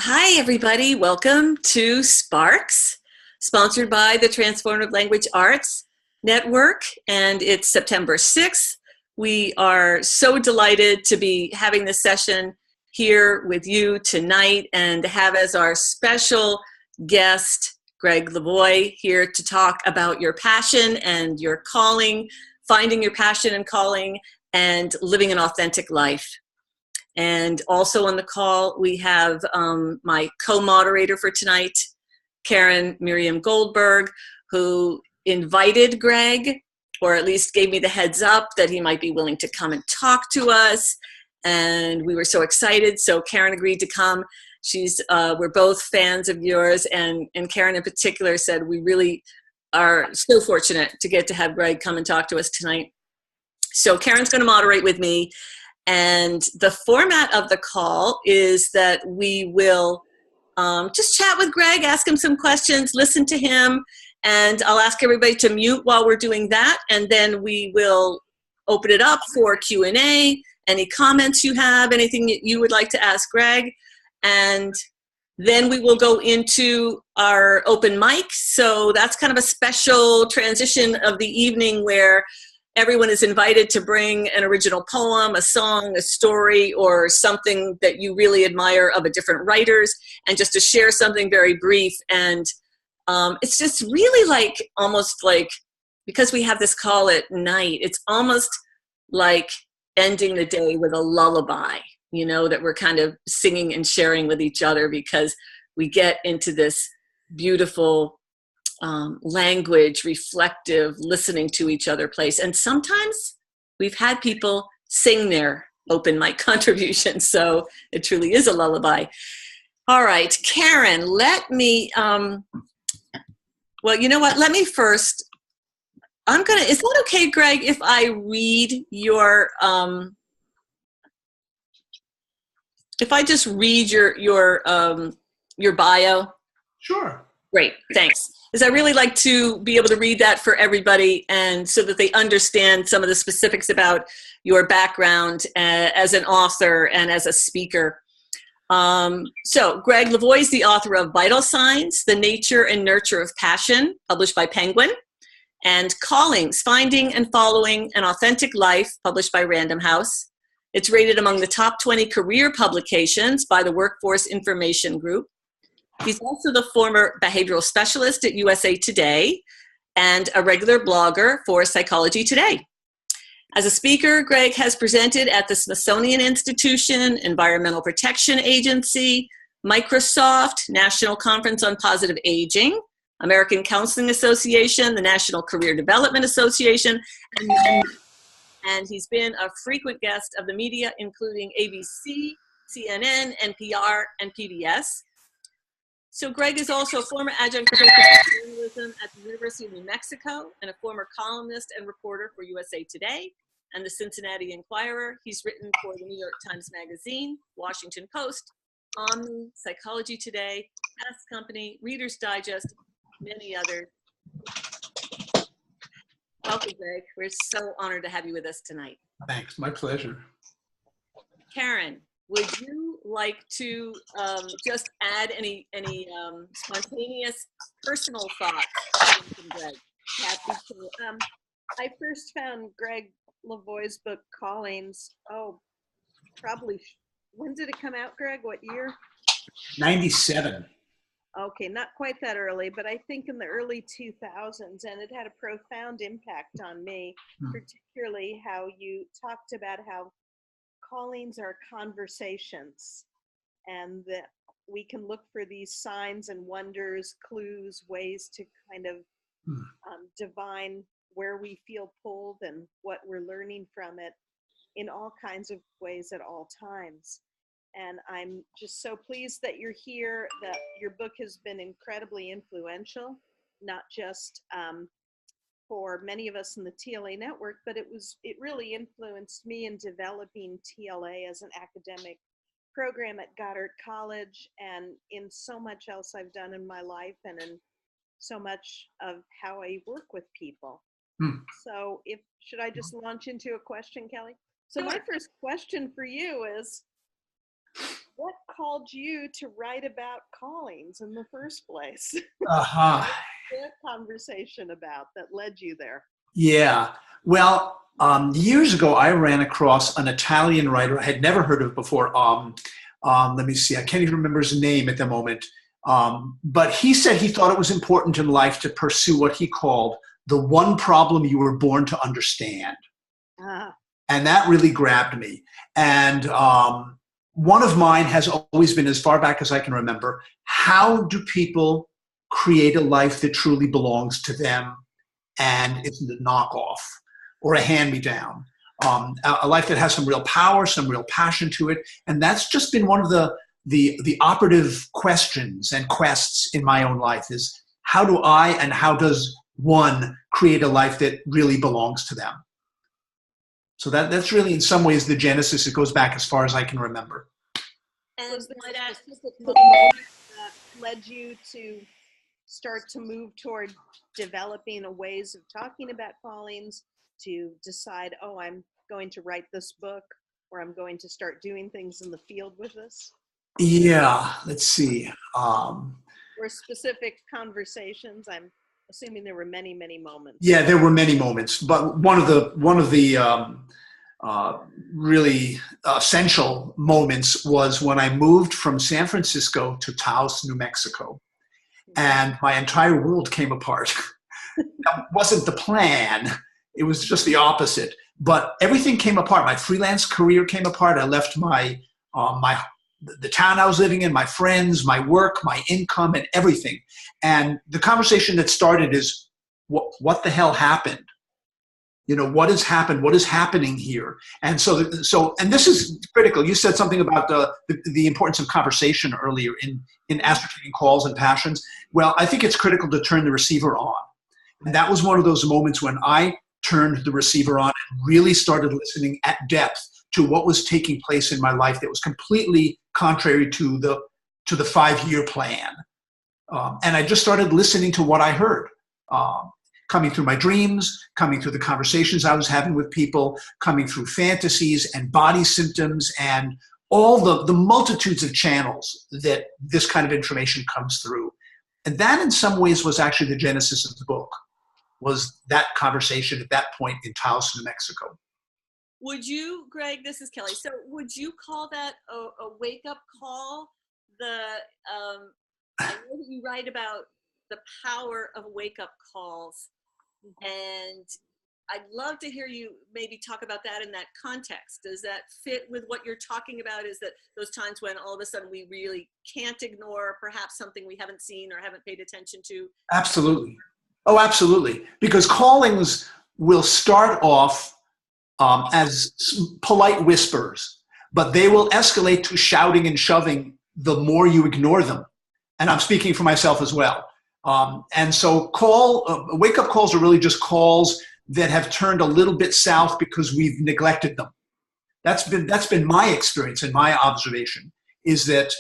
Hi, everybody. Welcome to Sparks, sponsored by the Transformative Language Arts Network, and it's September 6th. We are so delighted to be having this session here with you tonight and to have as our special guest, Gregg Levoy, here to talk about your passion and your calling, finding your passion and calling, and living an authentic life. And also on the call, we have my co-moderator for tonight, Karen Miriam Goldberg, who invited Gregg, or at least gave me the heads up that he might be willing to come and talk to us. And we were so excited. So Karen agreed to come. We're both fans of yours. And Karen in particular said, we really are so fortunate to get to have Gregg come and talk to us tonight. So Karen's going to moderate with me. And the format of the call is that we will just chat with Gregg, ask him some questions, listen to him, and I'll ask everybody to mute while we're doing that, and then we will open it up for Q&A, any comments you have, anything that you would like to ask Gregg, and then we will go into our open mic. So that's kind of a special transition of the evening where everyone is invited to bring an original poem, a song, a story, or something that you really admire of a different writers, and just to share something very brief. And it's just really like, almost like, because we have this call at night, it's almost like ending the day with a lullaby, you know, that we're kind of singing and sharing with each other because we get into this beautiful language, reflective, listening to each other place. And sometimes we've had people sing their open mic contributions, so it truly is a lullaby. All right, Karen, let me, well, you know what, let me first, is that okay, Gregg, if I read your, if I just read your bio? Sure. Great, thanks. Because I really like to be able to read that for everybody, and so that they understand some of the specifics about your background as an author and as a speaker. So Gregg Levoy is the author of Vital Signs, The Nature and Nurture of Passion, published by Penguin, and Callings, Finding and Following an Authentic Life, published by Random House. It's rated among the top 20 career publications by the Workforce Information Group. He's also the former behavioral specialist at USA Today and a regular blogger for Psychology Today. As a speaker, Gregg has presented at the Smithsonian Institution, Environmental Protection Agency, Microsoft, National Conference on Positive Aging, American Counseling Association, the National Career Development Association, and he's been a frequent guest of the media, including ABC, CNN, NPR, and PBS. So Gregg is also a former adjunct professor of journalism at the University of New Mexico and a former columnist and reporter for USA Today and the Cincinnati Enquirer. He's written for the New York Times Magazine, Washington Post, Omni, Psychology Today, Fast Company, Reader's Digest, many others. Welcome, Gregg. We're so honored to have you with us tonight. Thanks, my pleasure. Karen, would you like to just add any spontaneous personal thoughts from Gregg? Happy to. I first found Gregg Levoy's book, Callings, probably, when did it come out, Gregg? What year? 97. Okay, not quite that early, but I think in the early 2000s, and it had a profound impact on me, particularly how you talked about how callings are conversations, and that we can look for these signs and wonders, clues, ways to kind of divine where we feel pulled and what we're learning from it in all kinds of ways at all times. And I'm just so pleased that you're here, that your book has been incredibly influential, not just for many of us in the TLA network, but it really influenced me in developing TLA as an academic program at Goddard College, and in so much else I've done in my life, and in so much of how I work with people. So should I just launch into a question, Kelly? So my first question for you is, what called you to write about callings in the first place? Uh-huh. What conversation about that led you there? Yeah. Well, years ago, I ran across an Italian writer I had never heard of before. Let me see. I can't even remember his name at the moment. But he said he thought it was important in life to pursue what he called the one problem you were born to understand. Ah, And that really grabbed me. And one of mine has always been, as far back as I can remember, how do people create a life that truly belongs to them and isn't a knockoff or a hand-me-down? A life that has some real power, some real passion to it. And that's just been one of the operative questions and quests in my own life is how do I and how does one create a life that really belongs to them? So that's really, in some ways, the genesis. It goes back as far as I can remember. and was there might a I- specific moment that led you to start to move toward developing a ways of talking about callings, to decide, oh, I'm going to write this book, or I'm going to start doing things in the field with this? Yeah, let's see. Or specific conversations? I'm assuming there were many, many moments. Yeah, there were many moments, but one of the really essential moments was when I moved from San Francisco to Taos, New Mexico, and my entire world came apart. That wasn't the plan. It was just the opposite. But everything came apart. My freelance career came apart. I left the town I was living in, my friends, my work, my income, and everything. And the conversation that started is, what the hell happened? You know, what has happened? What is happening here? And and this is critical. You said something about the importance of conversation earlier in ascertaining calls and passions. Well, I think it's critical to turn the receiver on. And that was one of those moments when I turned the receiver on and really started listening at depth to what was taking place in my life that was completely contrary to the 5-year plan. And I just started listening to what I heard, coming through my dreams, coming through the conversations I was having with people, coming through fantasies and body symptoms and all the multitudes of channels that this kind of information comes through. And that in some ways was actually the genesis of the book, was that conversation at that point in Taos, New Mexico. Would you, Gregg, this is Kelly, so would you call that a wake-up call? I know that you write about the power of wake-up calls, and I'd love to hear you maybe talk about that in that context. Does that fit with what you're talking about? Is that those times when all of a sudden we really can't ignore perhaps something we haven't seen or haven't paid attention to? Absolutely. Oh, absolutely. Because callings will start off as polite whispers, but they will escalate to shouting and shoving the more you ignore them. And I'm speaking for myself as well. And so wake-up calls are really just calls that have turned a little bit south because we've neglected them. That's been my experience and my observation, is that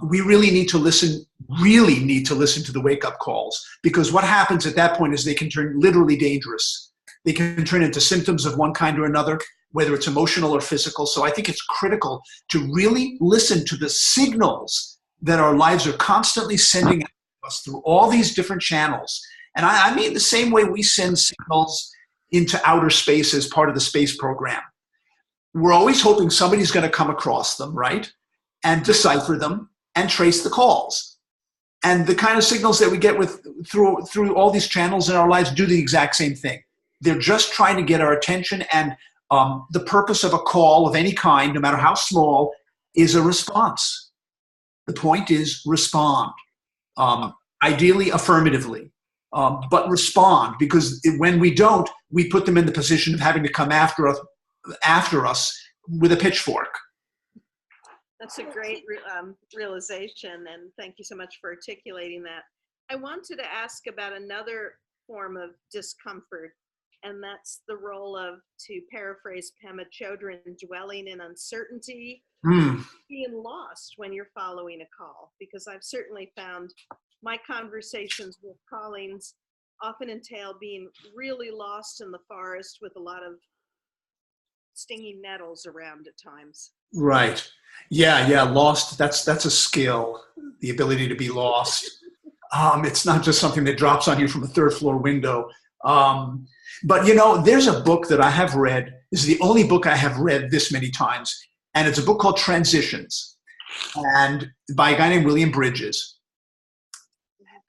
we really need to listen to the wake-up calls, because what happens at that point is they can turn literally dangerous. They can turn into symptoms of one kind or another, whether it's emotional or physical. So I think it's critical to really listen to the signals that our lives are constantly sending us through all these different channels. And I mean the same way we send signals into outer space as part of the space program. We're always hoping somebody's going to come across them, right? And decipher them and trace the calls. And the kind of signals that we get through all these channels in our lives do the exact same thing. They're just trying to get our attention, and the purpose of a call of any kind, no matter how small, is a response. The point is respond, ideally affirmatively, but respond, because when we don't, we put them in the position of having to come after us with a pitchfork. That's a great realization, and thank you so much for articulating that. I wanted to ask about another form of discomfort, and that's the role of, to paraphrase Pema Chodron, dwelling in uncertainty, being lost when you're following a call. Because I've certainly found my conversations with callings often entail being really lost in the forest with a lot of stinging nettles around at times. Right. Yeah. Lost. That's a skill. The ability to be lost. It's not just something that drops on you from a third floor window. But there's a book that I have read. This is the only book I have read this many times, and it's a book called Transitions, and by a guy named William Bridges.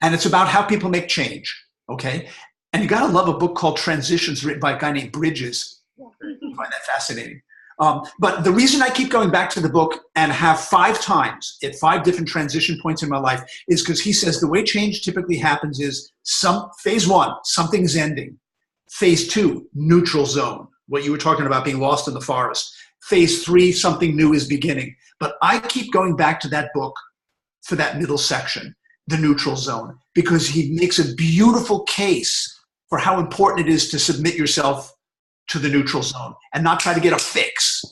And it's about how people make change. Okay. And you got to love a book called Transitions written by a guy named Bridges. I find that fascinating. But the reason I keep going back to the book and have 5 times at 5 different transition points in my life is because he says the way change typically happens is phase 1, something's ending. Phase 2, neutral zone, what you were talking about being lost in the forest. Phase 3, something new is beginning. But I keep going back to that book for that middle section, the neutral zone, because he makes a beautiful case for how important it is to submit yourself to the neutral zone and not try to get a fix.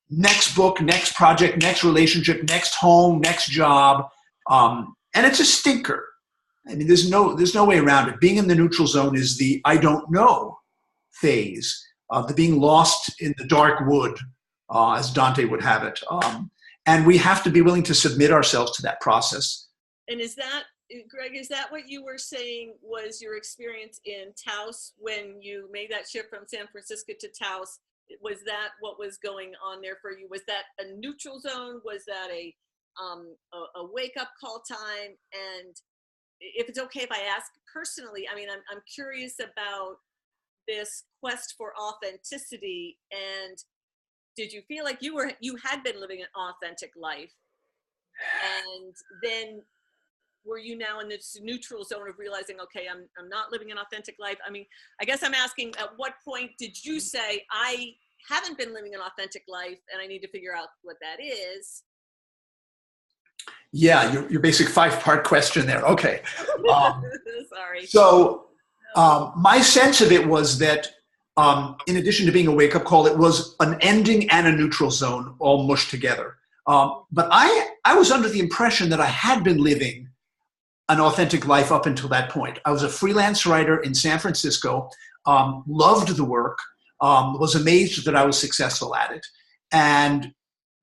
Next book, next project, next relationship, next home, next job. And it's a stinker. I mean, there's no way around it. Being in the neutral zone is the I don't know phase, the being lost in the dark wood, as Dante would have it. And we have to be willing to submit ourselves to that process. And is that, Gregg, is that what you were saying was your experience in Taos when you made that shift from San Francisco to Taos? Was that what was going on there for you? Was that a neutral zone? Was that a wake-up call time? And if it's okay if I ask personally, I mean, I'm curious about this quest for authenticity. And did you feel like you had been living an authentic life, and then were you now in this neutral zone of realizing, okay, I'm not living an authentic life? I mean, I guess I'm asking, at what point did you say, I haven't been living an authentic life and I need to figure out what that is? Yeah, your basic 5-part question there. Okay. Sorry. So my sense of it was that in addition to being a wake-up call, it was an ending and a neutral zone all mushed together. But I was under the impression that I had been living an authentic life up until that point. I was a freelance writer in San Francisco, loved the work, was amazed that I was successful at it.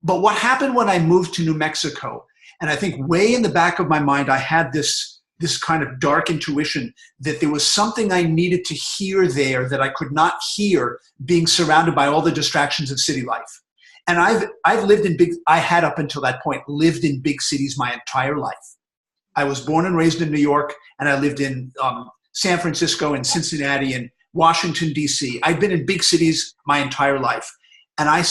But what happened when I moved to New Mexico, and I think way in the back of my mind, I had this kind of dark intuition that there was something I needed to hear there that I could not hear being surrounded by all the distractions of city life. And I had up until that point lived in big cities my entire life. I was born and raised in New York, and I lived in San Francisco and Cincinnati and Washington, D.C. I'd been in big cities my entire life. And I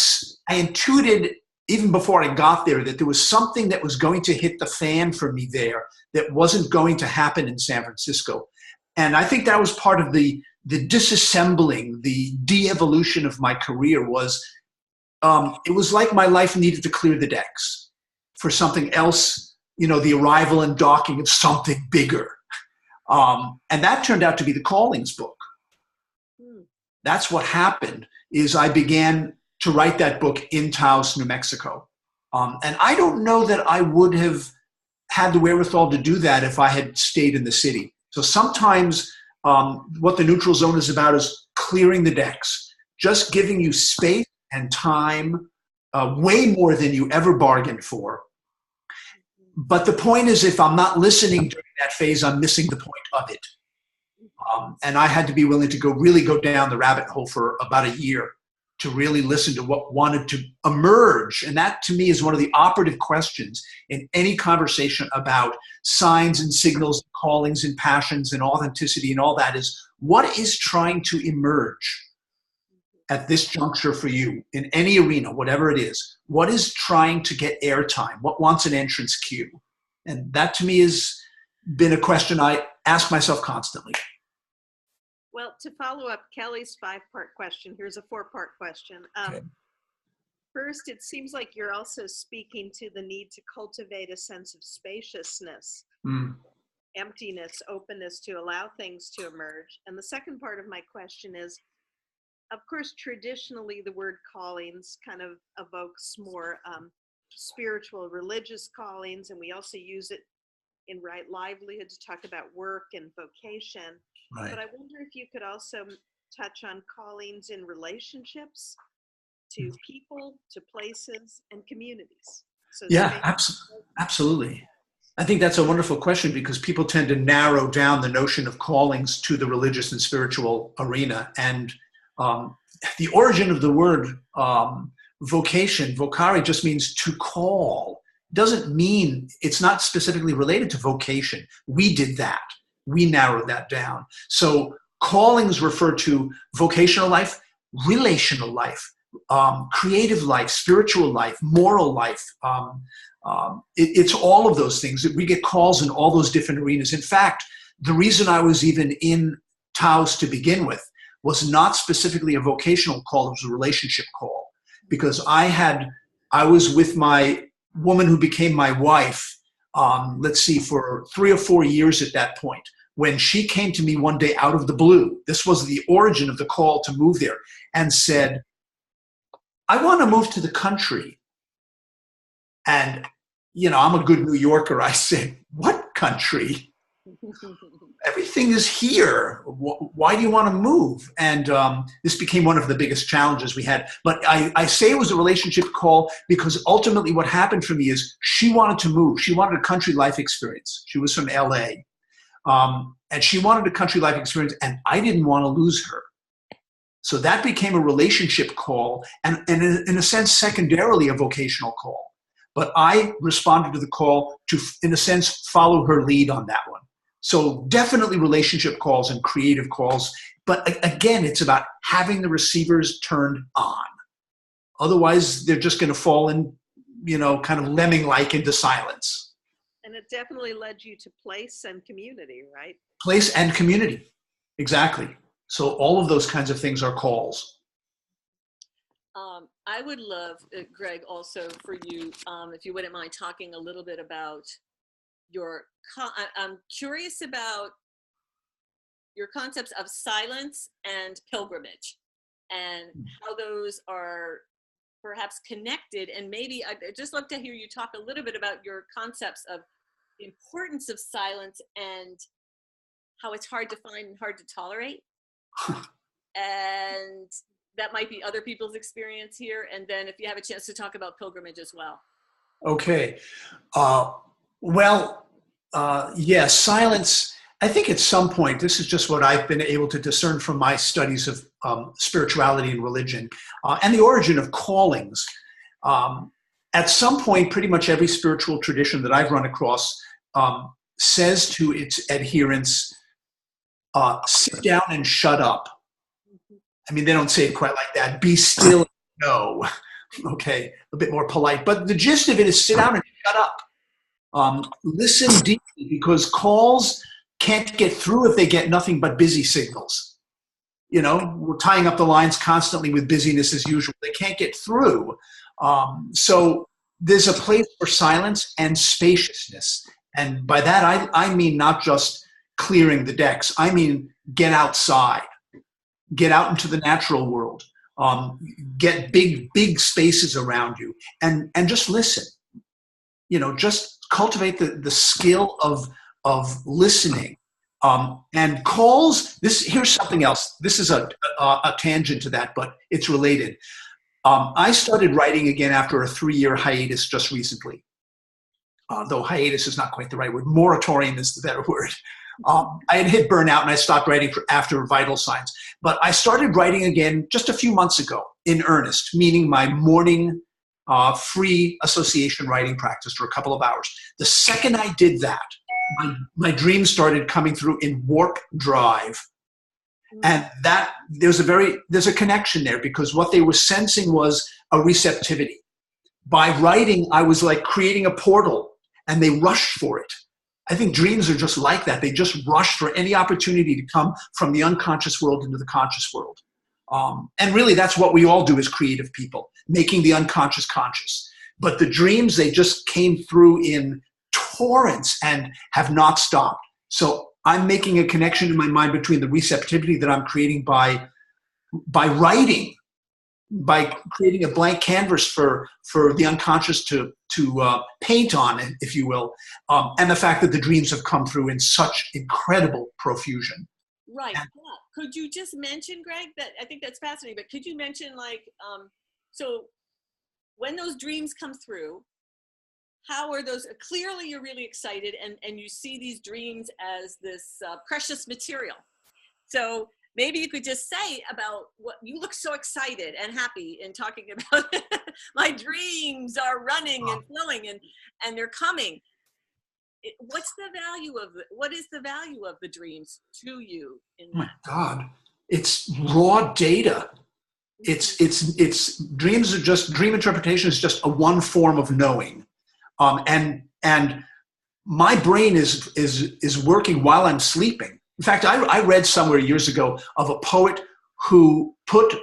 intuited, even before I got there, that there was something that was going to hit the fan for me there that wasn't going to happen in San Francisco. And I think that was part of the disassembling, the de-evolution of my career was, it was like my life needed to clear the decks for something else, the arrival and docking of something bigger. And that turned out to be the Callings book. That's what happened, is I began to write that book in Taos, New Mexico. And I don't know that I would have had the wherewithal to do that if I had stayed in the city. So sometimes what the neutral zone is about is clearing the decks, just giving you space and time, way more than you ever bargained for. But the point is, if I'm not listening during that phase, I'm missing the point of it. And I had to be willing to really go down the rabbit hole for about a year to really listen to what wanted to emerge. And that, to me, is one of the operative questions in any conversation about signs and signals, callings and passions and authenticity and all that, is what is trying to emerge at this juncture for you in any arena, whatever it is. What is trying to get airtime? What wants an entrance cue? And that, to me, has been a question I ask myself constantly. Well, to follow up Kelly's 5-part question, here's a 4-part question. Okay. First, it seems like you're also speaking to the need to cultivate a sense of spaciousness, emptiness, openness to allow things to emerge. And the second part of my question is, of course, traditionally, the word callings kind of evokes more spiritual, religious callings, and we also use it in Right Livelihood to talk about work and vocation. Right. But I wonder if you could also touch on callings in relationships to people, to places, and communities. So Yeah, absolutely. I think that's a wonderful question because people tend to narrow down the notion of callings to the religious and spiritual arena. And the origin of the word vocation, vocare, just means to call. Doesn't mean, it's not specifically related to vocation. We did that. We narrowed that down. So callings refer to vocational life, relational life, creative life, spiritual life, moral life. It's all of those things. We get calls in all those different arenas. In fact, the reason I was even in Taos to begin with was not specifically a vocational call, it was a relationship call. Because I was with my woman who became my wife, for 3 or 4 years at that point, when she came to me one day out of the blue. This was the origin of the call to move there, and said, I want to move to the country. And, I'm a good New Yorker. I said, what country? Everything is here. Why do you want to move? And this became one of the biggest challenges we had. But I say it was a relationship call because ultimately what happened for me is she wanted to move. She wanted a country life experience. She was from LA. And she wanted a country life experience, and I didn't want to lose her. So that became a relationship call, and in a sense, secondarily, a vocational call. But I responded to the call to, in a sense, follow her lead on that one. So definitely relationship calls and creative calls. But again, it's about having the receivers turned on. Otherwise, they're just going to fall in, kind of lemming-like into silence. And it definitely led you to place and community, right? Place and community. Exactly. So all of those kinds of things are calls. I would love, Gregg, also for you, if you wouldn't mind talking a little bit about I'm curious about your concepts of silence and pilgrimage and how those are perhaps connected. And maybe I'd just love to hear you talk a little bit about your concepts of the importance of silence and how it's hard to find and hard to tolerate. And that might be other people's experience here. And then if you have a chance to talk about pilgrimage as well. Okay. Yes, silence. I think at some point, this is just what I've been able to discern from my studies of spirituality and religion and the origin of callings. At some point, pretty much every spiritual tradition that I've run across says to its adherents, sit down and shut up. I mean, they don't say it quite like that. Be still and know. Okay, a bit more polite. But the gist of it is sit down and shut up. Listen deeply, because calls can't get through if they get nothing but busy signals. We're tying up the lines constantly with busyness as usual. They can't get through. So there's a place for silence and spaciousness. And by that, I mean not just clearing the decks. I mean, get outside. Get out into the natural world. Get big spaces around you and just listen. Just cultivate the skill of listening. And calls, here's something else. This is a tangent to that, but it's related. I started writing again after a 3-year hiatus just recently. Though hiatus is not quite the right word. Moratorium is the better word. I had hit burnout and I stopped writing after Vital Signs. But I started writing again just a few months ago in earnest, meaning my morning free association writing practice for a couple of hours. The second I did that, my dreams started coming through in warp drive. And that there's a connection there, because what they were sensing was a receptivity. By writing, I was like creating a portal and they rushed for it. I think dreams are just like that. They just rush for any opportunity to come from the unconscious world into the conscious world. And really, that's what we all do as creative people, making the unconscious conscious. But the dreams, they just came through in torrents and have not stopped. So I'm making a connection in my mind between the receptivity that I'm creating by writing, by creating a blank canvas for the unconscious to paint on, if you will, and the fact that the dreams have come through in such incredible profusion. Right. Yeah. Could you just mention, Gregg, that I think that's fascinating, but could you mention So when those dreams come through, how are those, clearly you're really excited and you see these dreams as this precious material. So maybe you could just say about what you look so excited and happy in talking about my dreams are running and flowing and they're coming. What's the value of it? What is the value of the dreams to you in that? Oh my God, it's raw data. It's dreams are just, dream interpretation is just a one form of knowing. And my brain is working while I'm sleeping. In fact, I read somewhere years ago of a poet who put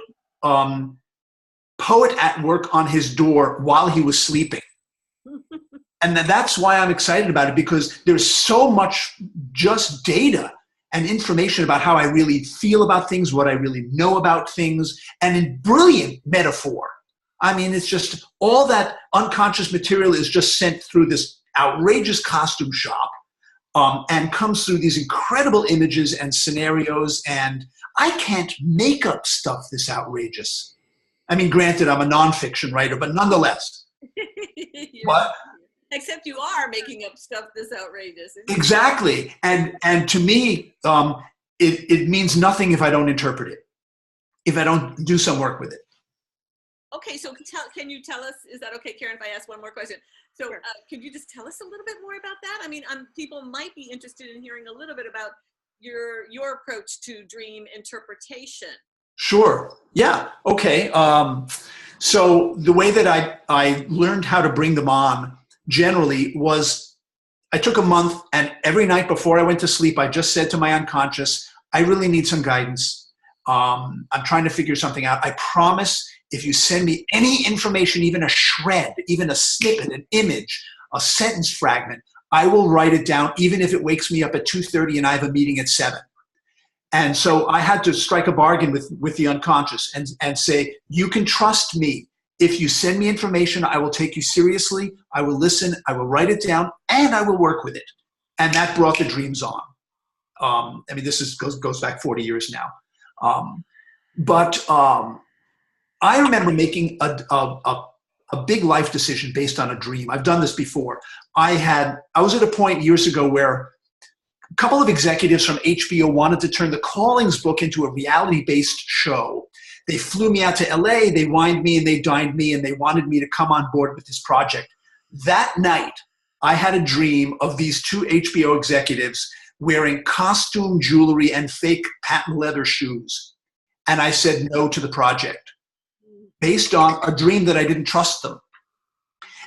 poet at work on his door while he was sleeping. And that's why I'm excited about it, because there's so much just data and information about how I really feel about things, what I really know about things, and in brilliant metaphor. I mean, it's just all that unconscious material is just sent through this outrageous costume shop and comes through these incredible images and scenarios. And I can't make up stuff this outrageous. I mean, granted, I'm a nonfiction writer, but nonetheless. But except you are making up stuff this outrageous. Exactly. And to me, it means nothing if I don't interpret it, if I don't do some work with it. Okay, so can you tell us, is that okay, Karen, if I ask one more question? So Sure. Could you just tell us a little bit more about that? I mean, people might be interested in hearing a little bit about your approach to dream interpretation. Sure. Yeah. Okay. So the way that I learned how to bring them on generally was I took a month, and every night before I went to sleep, I just said to my unconscious, I really need some guidance. I'm trying to figure something out. I promise if you send me any information, even a shred, even a snippet, an image, a sentence fragment, I will write it down, even if it wakes me up at 2:30 and I have a meeting at 7. And so I had to strike a bargain with the unconscious and say, you can trust me. If you send me information, I will take you seriously. I will listen. I will write it down, and I will work with it. And that brought the dreams on. I mean, this goes back 40 years now. But I remember making a big life decision based on a dream. I've done this before. I was at a point years ago where a couple of executives from HBO wanted to turn the Callings book into a reality-based show. They flew me out to LA, they wined me and they dined me, and they wanted me to come on board with this project. That night, I had a dream of these two HBO executives wearing costume jewelry and fake patent leather shoes. And I said no to the project based on a dream that I didn't trust them.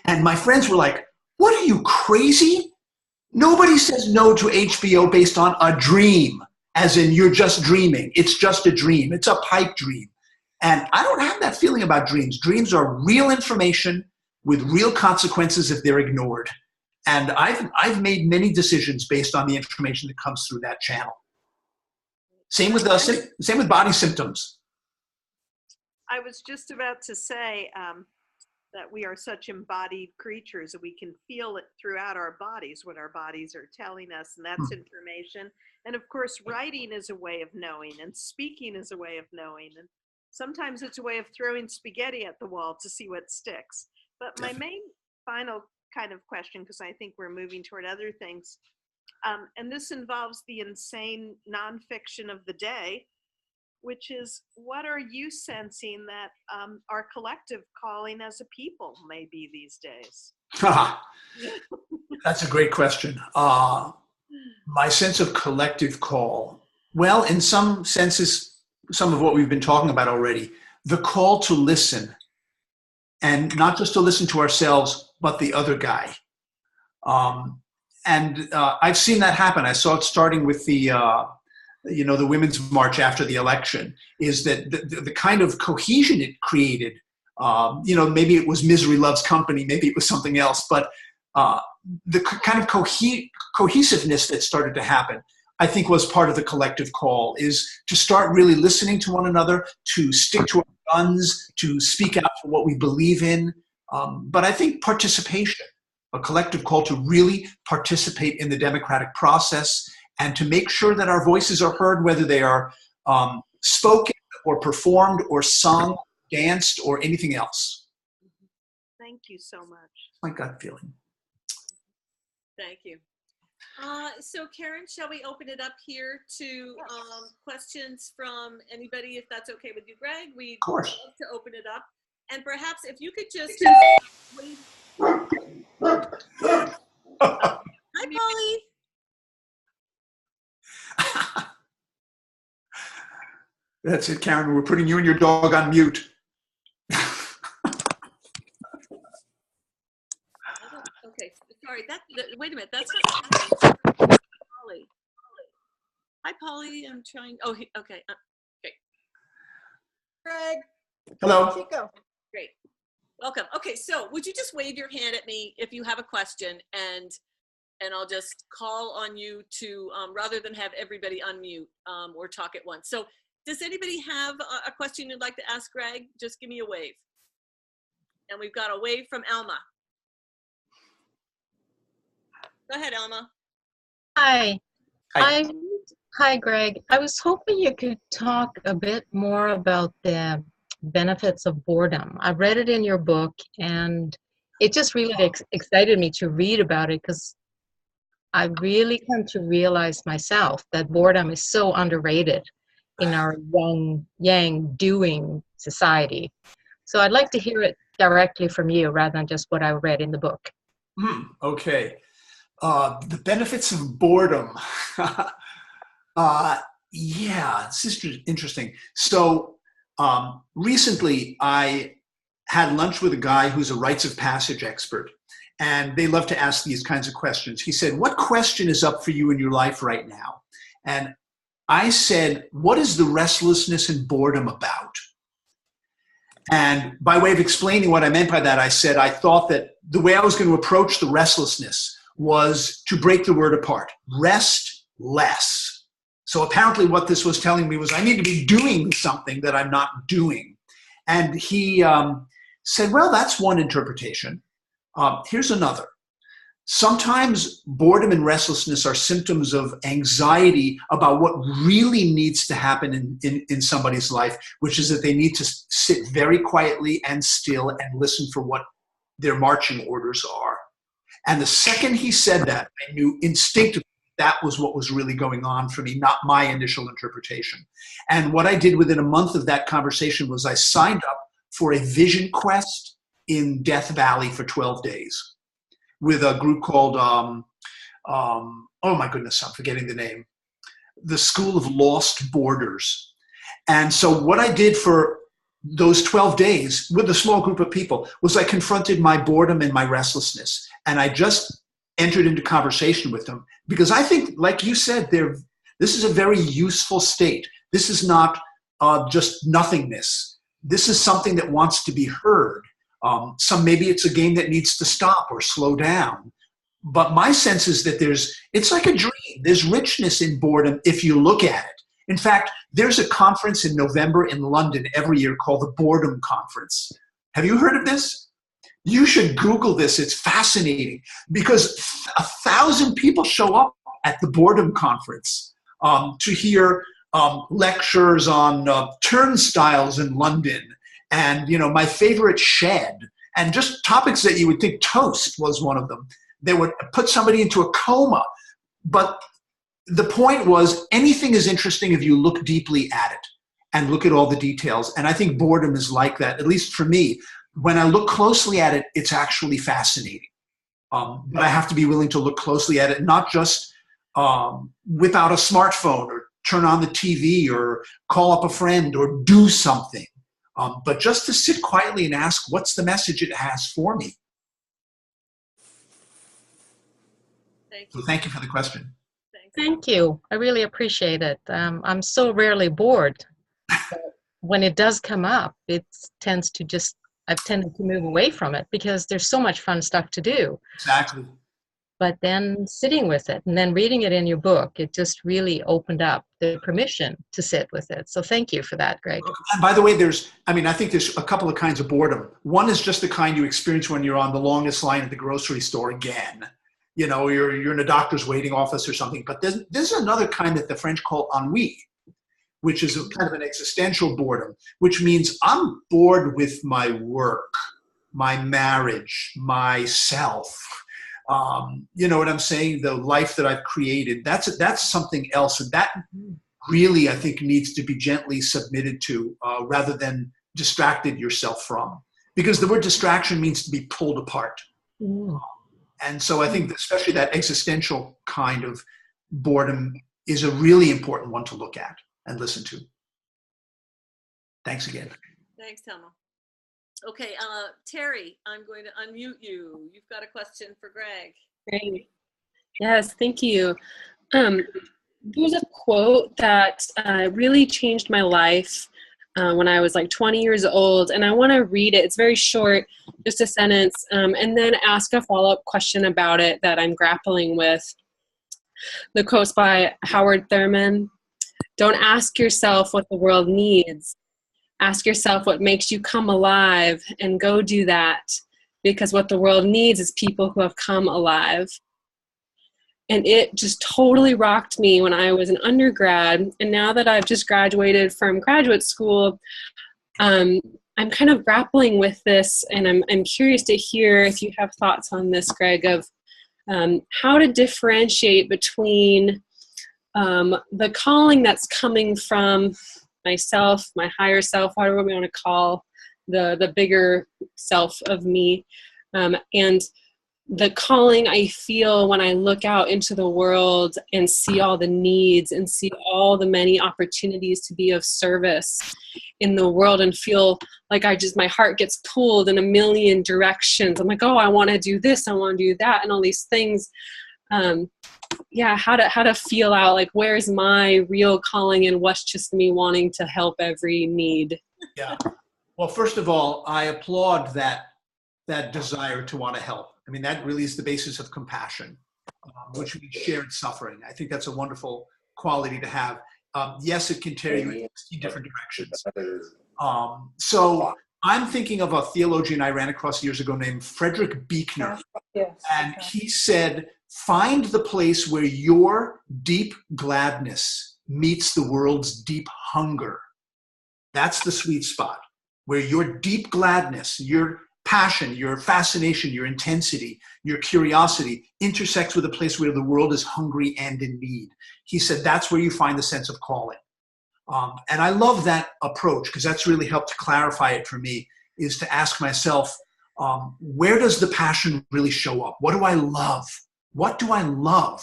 And my friends were like, what are you, crazy? Nobody says no to HBO based on a dream, as in you're just dreaming. It's just a dream. It's a pipe dream. And I don't have that feeling about dreams. Dreams are real information with real consequences if they're ignored. And I've made many decisions based on the information that comes through that channel. Same with body symptoms. I was just about to say that we are such embodied creatures that we can feel it throughout our bodies, what our bodies are telling us, and that's information. And of course, writing is a way of knowing, and speaking is a way of knowing. And sometimes it's a way of throwing spaghetti at the wall to see what sticks. But my main final kind of question, because I think we're moving toward other things, and this involves the insane nonfiction of the day, which is, what are you sensing that our collective calling as a people may be these days? That's a great question. My sense of collective call, well, in some senses, some of what we've been talking about already, the call to listen, and not just to listen to ourselves, but the other guy. And I've seen that happen. I saw it starting with the Women's March after the election, is that the kind of cohesion it created, maybe it was misery loves company, maybe it was something else, but the kind of cohesiveness that started to happen, I think, was part of the collective call, is to start really listening to one another, to stick to our guns, to speak out for what we believe in. But I think participation, a collective call to really participate in the democratic process and to make sure that our voices are heard, whether they are spoken or performed or sung danced, or anything else. Thank you so much. My gut feeling. Thank you. So Karen, shall we open it up here to questions from anybody, if that's okay with you, Greg? We'd Of course. love to open it up. And perhaps if you could just wait. Hi, Polly. That's it, Karen. We're putting you and your dog on mute. Okay, sorry. Wait a minute. That's not Polly. Hi, Polly. I'm trying. Oh, okay. Okay. Greg. Hello. Chico. Great. Welcome. Okay, so would you just wave your hand at me if you have a question, and I'll just call on you to, rather than have everybody unmute or talk at once. So does anybody have a question you'd like to ask Greg? Just give me a wave. And we've got a wave from Alma. Go ahead, Alma. Hi. Hi. Hi, Greg. I was hoping you could talk a bit more about the benefits of boredom. I read it in your book, and it just really excited me to read about it, because I really come to realize myself that boredom is so underrated in our yang doing society. So I'd like to hear it directly from you rather than just what I read in the book. Okay. The benefits of boredom. Yeah, this is interesting. So recently I had lunch with a guy who's a rites of passage expert, and they love to ask these kinds of questions. He said, what question is up for you in your life right now? And I said, what is the restlessness and boredom about? And by way of explaining what I meant by that, I said I thought that the way I was going to approach the restlessness was to break the word apart. Rest less. So apparently what this was telling me was I need to be doing something that I'm not doing. And he said, well, that's one interpretation. Here's another. Sometimes boredom and restlessness are symptoms of anxiety about what really needs to happen in somebody's life, which is that they need to sit very quietly and still and listen for what their marching orders are. And the second he said that, I knew instinctively that was what was really going on for me, not my initial interpretation. And what I did within a month of that conversation was I signed up for a vision quest in Death Valley for 12 days. With a group called, oh my goodness, I'm forgetting the name, the School of Lost Borders. And so what I did for those 12 days with a small group of people was I confronted my boredom and my restlessness. And I just entered into conversation with them because I think, like you said, this is a very useful state. This is not just nothingness. This is something that wants to be heard. Maybe it's a game that needs to stop or slow down. But my sense is that it's like a dream. There's richness in boredom if you look at it. In fact, there's a conference in November in London every year called the Boredom Conference. Have you heard of this? You should Google this. It's fascinating because 1,000 people show up at the Boredom Conference to hear lectures on turnstiles in London. And, my favorite shed, and just topics that you would think toast was one of them. They would put somebody into a coma. But the point was anything is interesting if you look deeply at it and look at all the details. And I think boredom is like that, at least for me. When I look closely at it, it's actually fascinating. But I have to be willing to look closely at it, not just whip out a smartphone or turn on the TV or call up a friend or do something. But just to sit quietly and ask, what's the message it has for me? Thank you. So thank you for the question. Thank you. I really appreciate it. I'm so rarely bored. When it does come up, I've tended to move away from it because there's so much fun stuff to do. Exactly. But then sitting with it and then reading it in your book, it just really opened up the permission to sit with it. So thank you for that, Greg. And by the way, I think there's a couple of kinds of boredom. One is just the kind you experience when you're on the longest line at the grocery store again. You're in a doctor's waiting office or something. But there's another kind that the French call ennui, which is a kind of an existential boredom, which means I'm bored with my work, my marriage, myself. You know what I'm saying? The life that I've created, that's something else. And that really, I think, needs to be gently submitted to rather than distracted yourself from. Because the word distraction means to be pulled apart. Mm. And so I think especially that existential kind of boredom is a really important one to look at and listen to. Thanks again. Thanks, Thelma. Okay, Terry, I'm going to unmute you. You've got a question for Gregg. Great. Yes, thank you. There's a quote that really changed my life when I was like 20 years old, and I want to read it. It's very short, just a sentence, and then ask a follow-up question about it that I'm grappling with. The quote's by Howard Thurman. Don't ask yourself what the world needs. Ask yourself what makes you come alive, and go do that, because what the world needs is people who have come alive. And it just totally rocked me when I was an undergrad. And now that I've just graduated from graduate school, I'm kind of grappling with this, and I'm curious to hear if you have thoughts on this, Gregg, of how to differentiate between the calling that's coming from myself, my higher self, whatever we want to call the bigger self of me, and the calling I feel when I look out into the world and see all the needs and see all the many opportunities to be of service in the world, and feel like my heart gets pulled in a million directions. I'm like, oh, I want to do this, I want to do that, and all these things. How to feel out, like, where's my real calling and what's just me wanting to help every need. Yeah. Well, first of all, I applaud that desire to want to help. I mean, that really is the basis of compassion, which means shared suffering. I think that's a wonderful quality to have. Yes, it can carry you in 60 different directions. So I'm thinking of a theologian I ran across years ago named Frederick Buechner. Yes. And he said, find the place where your deep gladness meets the world's deep hunger. That's the sweet spot, where your deep gladness, your passion, your fascination, your intensity, your curiosity intersects with a place where the world is hungry and in need. He said that's where you find the sense of calling. And I love that approach, because that's really helped to clarify it for me, is to ask myself, where does the passion really show up? What do I love? What do I love?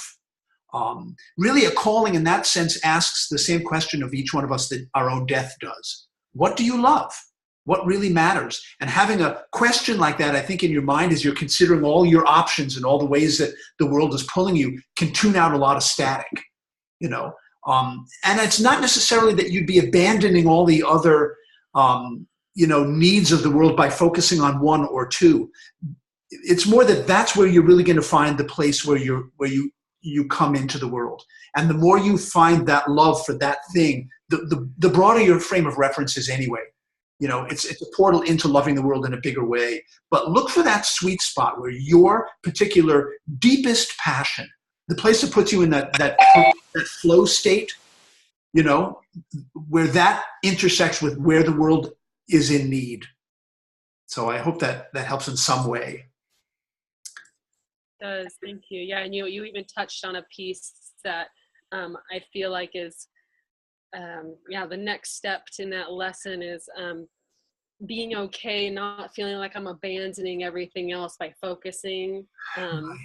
Really, a calling in that sense asks the same question of each one of us that our own death does. What do you love? What really matters? And having a question like that, I think, in your mind as you're considering all your options and all the ways that the world is pulling you, can tune out a lot of static, you know. And it's not necessarily that you'd be abandoning all the other, needs of the world by focusing on one or two. It's more that that's where you're really going to find the place where you come into the world. And the more you find that love for that thing, the broader your frame of reference is anyway. You know, it's a portal into loving the world in a bigger way. But look for that sweet spot where your particular deepest passion, the place that puts you in that flow state, you know, where that intersects with where the world is in need. So I hope that helps in some way. It does, thank you. Yeah, and you even touched on a piece that I feel like is the next step in that lesson is being okay, not feeling like I'm abandoning everything else by focusing. Right.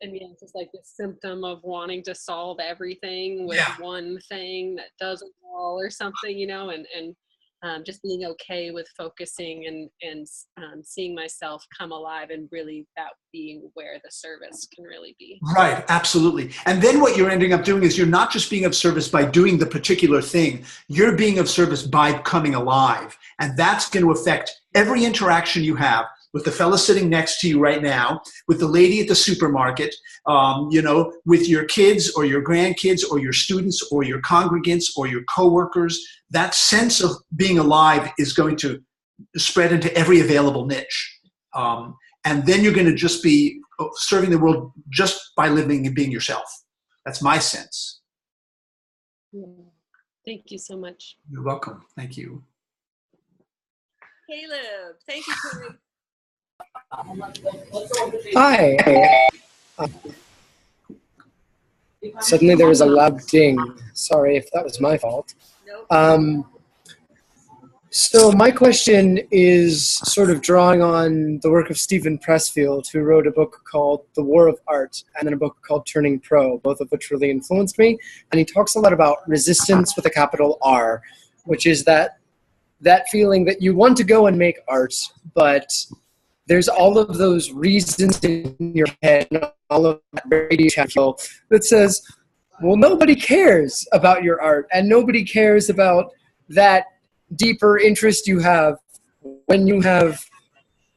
And it's just like this symptom of wanting to solve everything with one thing that does it all or something, you know, and just being okay with focusing and seeing myself come alive, and really that being where the service can really be. Right, absolutely. And then what you're ending up doing is you're not just being of service by doing the particular thing, you're being of service by coming alive. And that's going to affect every interaction you have with the fella sitting next to you right now, with the lady at the supermarket, with your kids or your grandkids or your students or your congregants or your coworkers. That sense of being alive is going to spread into every available niche. And then you're going to just be serving the world just by living and being yourself. That's my sense. Thank you so much. You're welcome. Thank you. Caleb, thank you, Craig. Hi. Suddenly there was a loud ding. Sorry if that was my fault. Nope. So my question is sort of drawing on the work of Stephen Pressfield, who wrote a book called The War of Art and then a book called Turning Pro, both of which really influenced me. And he talks a lot about resistance with a capital R, which is that feeling that you want to go and make art, but there's all of those reasons in your head, all of that radio channel that says, well, nobody cares about your art, and nobody cares about that deeper interest you have when you have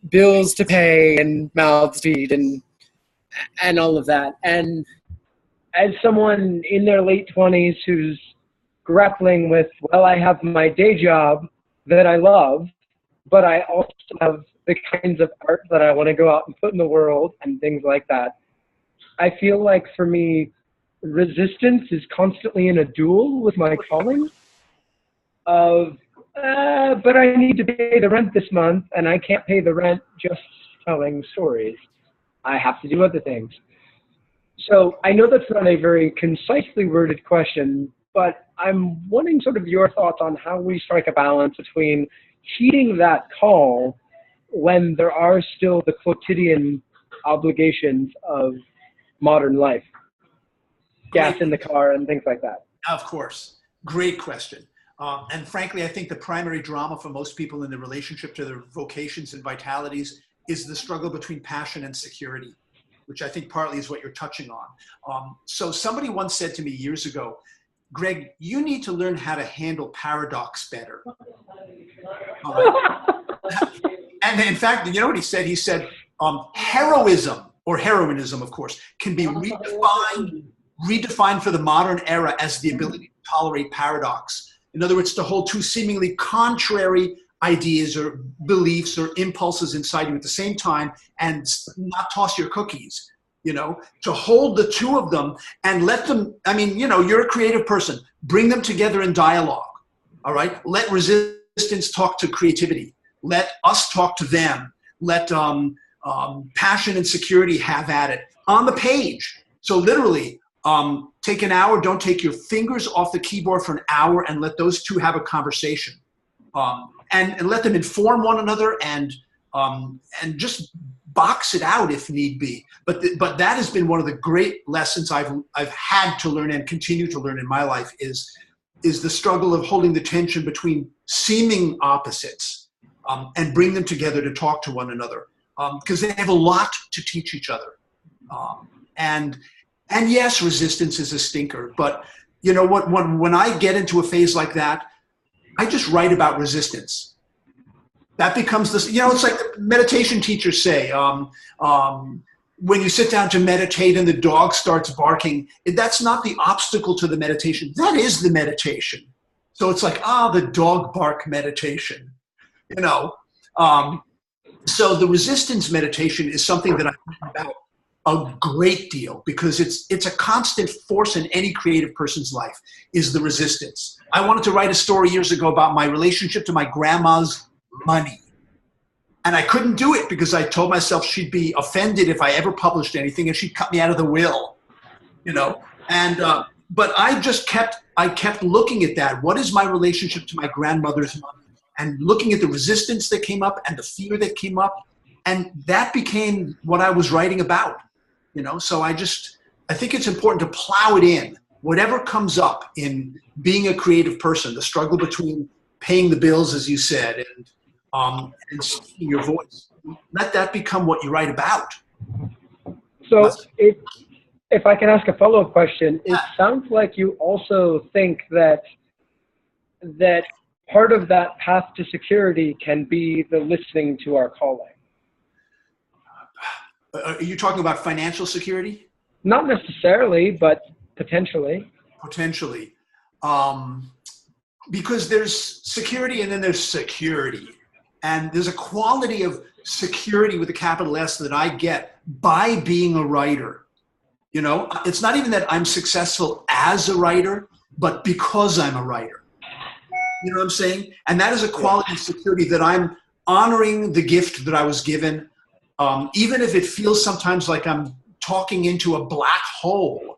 bills to pay and mouths to feed and all of that. And as someone in their late 20s who's grappling with, well, I have my day job that I love, but I also have the kinds of art that I want to go out and put in the world and things like that. I feel like for me, resistance is constantly in a duel with my calling of, but I need to pay the rent this month and I can't pay the rent just telling stories. I have to do other things. So I know that's not a very concisely worded question, but I'm wanting sort of your thoughts on how we strike a balance between heeding that call when there are still the quotidian obligations of modern life, gas in the car and things like that. Of course. Great question. And frankly, I think the primary drama for most people in the relationship to their vocations and vitalities is the struggle between passion and security, which I think partly is what you're touching on. So somebody once said to me years ago, Greg, you need to learn how to handle paradox better. And in fact, you know what he said? He said, heroism, or heroinism, of course, can be redefined for the modern era as the ability to tolerate paradox. In other words, to hold two seemingly contrary ideas or beliefs or impulses inside you at the same time and not toss your cookies, you know, to hold the two of them and let them, I mean, you know, you're a creative person, bring them together in dialogue, all right? Let resistance talk to creativity. Let us talk to them. Let passion and security have at it on the page. So literally, take an hour, don't take your fingers off the keyboard for an hour and let those two have a conversation. And let them inform one another and just box it out if need be. But that has been one of the great lessons I've had to learn and continue to learn in my life is the struggle of holding the tension between seeming opposites and bring them together to talk to one another because they have a lot to teach each other. And yes, resistance is a stinker, but you know what? When I get into a phase like that, I just write about resistance. That becomes this, you know, it's like the meditation teachers say, when you sit down to meditate and the dog starts barking, that's not the obstacle to the meditation. That is the meditation. So it's like, the dog bark meditation, you know. So the resistance meditation is something that I think about a great deal because it's a constant force in any creative person's life is the resistance. I wanted to write a story years ago about my relationship to my grandma's money. And I couldn't do it because I told myself she'd be offended if I ever published anything and she'd cut me out of the will, you know? And, but I kept looking at that. What is my relationship to my grandmother's money? And looking at the resistance that came up and the fear that came up. And that became what I was writing about. You know, so I think it's important to plow it in. Whatever comes up in being a creative person, the struggle between paying the bills, as you said, and speaking your voice, let that become what you write about. So if I can ask a follow-up question, it sounds like you also think that part of that path to security can be the listening to our calling. Are you talking about financial security? Not necessarily, but potentially. Potentially. Because there's security and then there's security. And there's a quality of security with a capital S that I get by being a writer. You know, it's not even that I'm successful as a writer. but because I'm a writer. You know what I'm saying? And that is a quality of security that I'm honoring the gift that I was given, even if it feels sometimes like I'm talking into a black hole.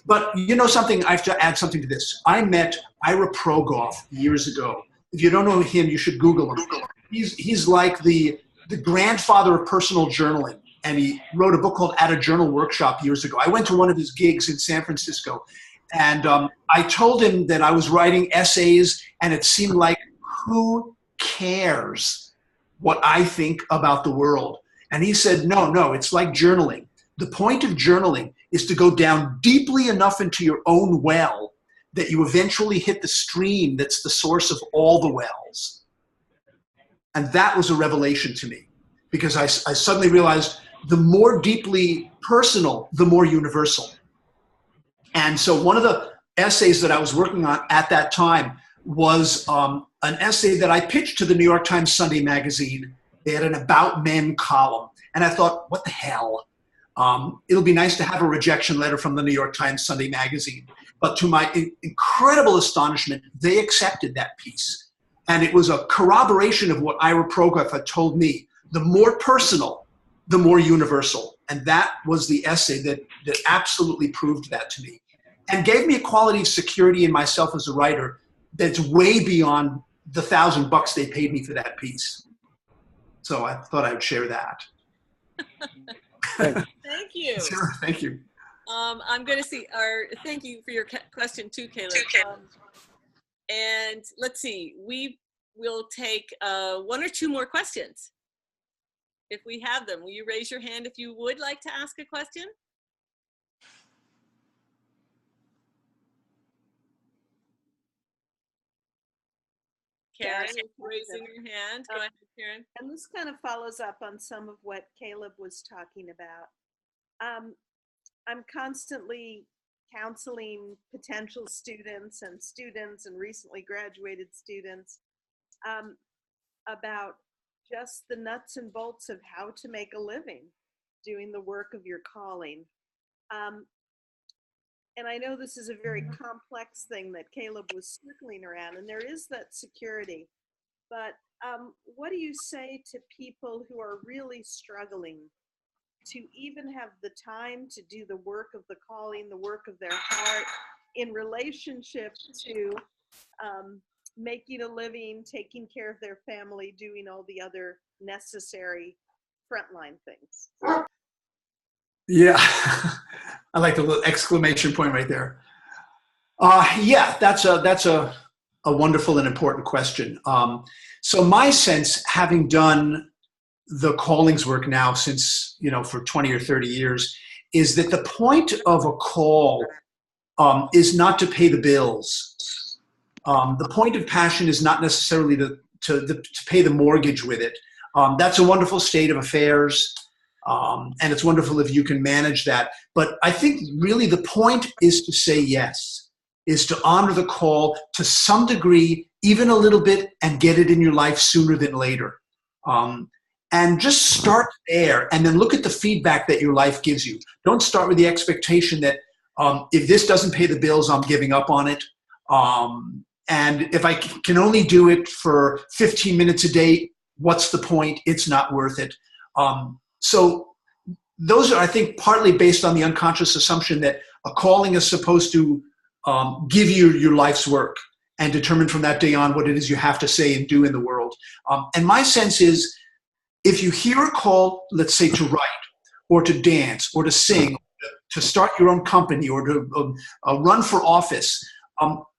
But you know something, I have to add something to this. I met Ira Progoff years ago. If you don't know him, you should Google him. He's like the grandfather of personal journaling. And he wrote a book called At a Journal Workshop years ago. I went to one of his gigs in San Francisco. And I told him that I was writing essays, and it seemed like, who cares what I think about the world? And he said, no, it's like journaling. The point of journaling is to go down deeply enough into your own well that you eventually hit the stream that's the source of all the wells. And that was a revelation to me, because I suddenly realized the more deeply personal, the more universal. And so one of the essays that I was working on at that time was an essay that I pitched to the New York Times Sunday magazine. They had an About Men column. And I thought, what the hell? It'll be nice to have a rejection letter from the New York Times Sunday magazine. But to my incredible astonishment, they accepted that piece. And it was a corroboration of what Ira Progoff had told me. The more personal, the more universal. And that was the essay that absolutely proved that to me, and gave me a quality of security in myself as a writer that's way beyond the $1,000 they paid me for that piece. So I thought I would share that. Thank you. Sure, thank you. I'm going to see thank you for your question too, Caleb. And let's see, we will take one or two more questions if we have them. Will you raise your hand if you would like to ask a question? Karen is raising her hand. Go ahead, Karen. And this kind of follows up on some of what Caleb was talking about. I'm constantly counseling potential students and recently graduated students about just the nuts and bolts of how to make a living doing the work of your calling. And I know this is a very complex thing that Caleb was circling around, and there is that security. But what do you say to people who are really struggling to even have the time to do the work of the calling, the work of their heart, in relationship to making a living, taking care of their family, doing all the other necessary frontline things? Yeah, I like the little exclamation point right there. Yeah, that's a wonderful and important question. So my sense, having done the callings work now since, for 20 or 30 years, is that the point of a call is not to pay the bills. The point of passion is not necessarily to pay the mortgage with it. That's a wonderful state of affairs. And it's wonderful if you can manage that. But I think really the point is to say yes, is to honor the call to some degree, even a little bit, and get it in your life sooner than later. And just start there and then look at the feedback that your life gives you. Don't start with the expectation that if this doesn't pay the bills, I'm giving up on it. And if I can only do it for 15 minutes a day, what's the point? It's not worth it. So those are, I think, partly based on the unconscious assumption that a calling is supposed to give you your life's work and determine from that day on what it is you have to say and do in the world. And my sense is, if you hear a call, let's say to write or to dance or to sing, to start your own company or to run for office,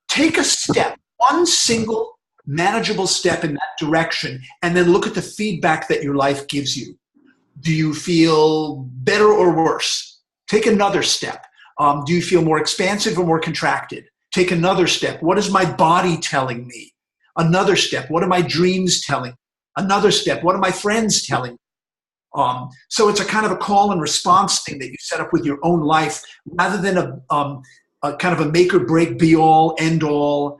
take a step, one single manageable step in that direction, and then look at the feedback that your life gives you. Do you feel better or worse? Take another step. Do you feel more expansive or more contracted? Take another step. What is my body telling me? Another step. What are my dreams telling me? Another step. What are my friends telling me? So it's a kind of a call and response thing that you set up with your own life, rather than a kind of a make or break, be all, end all,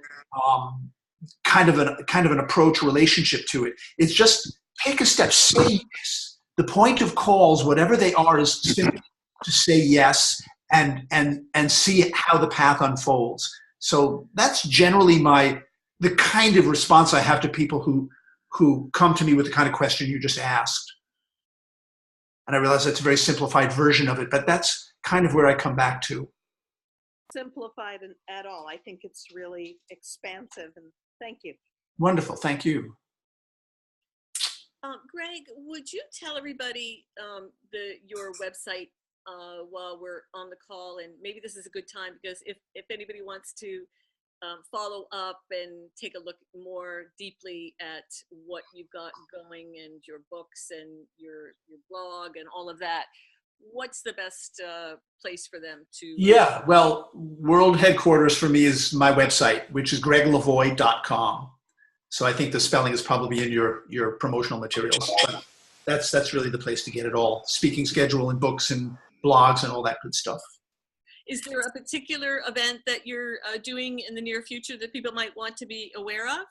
kind of an approach relationship to it. It's just take a step, say yes. The point of calls, whatever they are, is simply to say yes and see how the path unfolds. So that's generally the kind of response I have to people who come to me with the kind of question you just asked. And I realize that's a very simplified version of it, but that's kind of where I come back to. Simplified at all. I think it's really expansive, and thank you. Wonderful, thank you. Gregg, would you tell everybody your website while we're on the call? And maybe this is a good time, because if anybody wants to follow up and take a look more deeply at what you've got going and your books and your blog and all of that, what's the best place for them to? Yeah, well, world headquarters for me is my website, which is gregglevoy.com. So I think the spelling is probably in your promotional materials, but that's really the place to get it all. Speaking schedule and books and blogs and all that good stuff. Is there a particular event that you're doing in the near future that people might want to be aware of?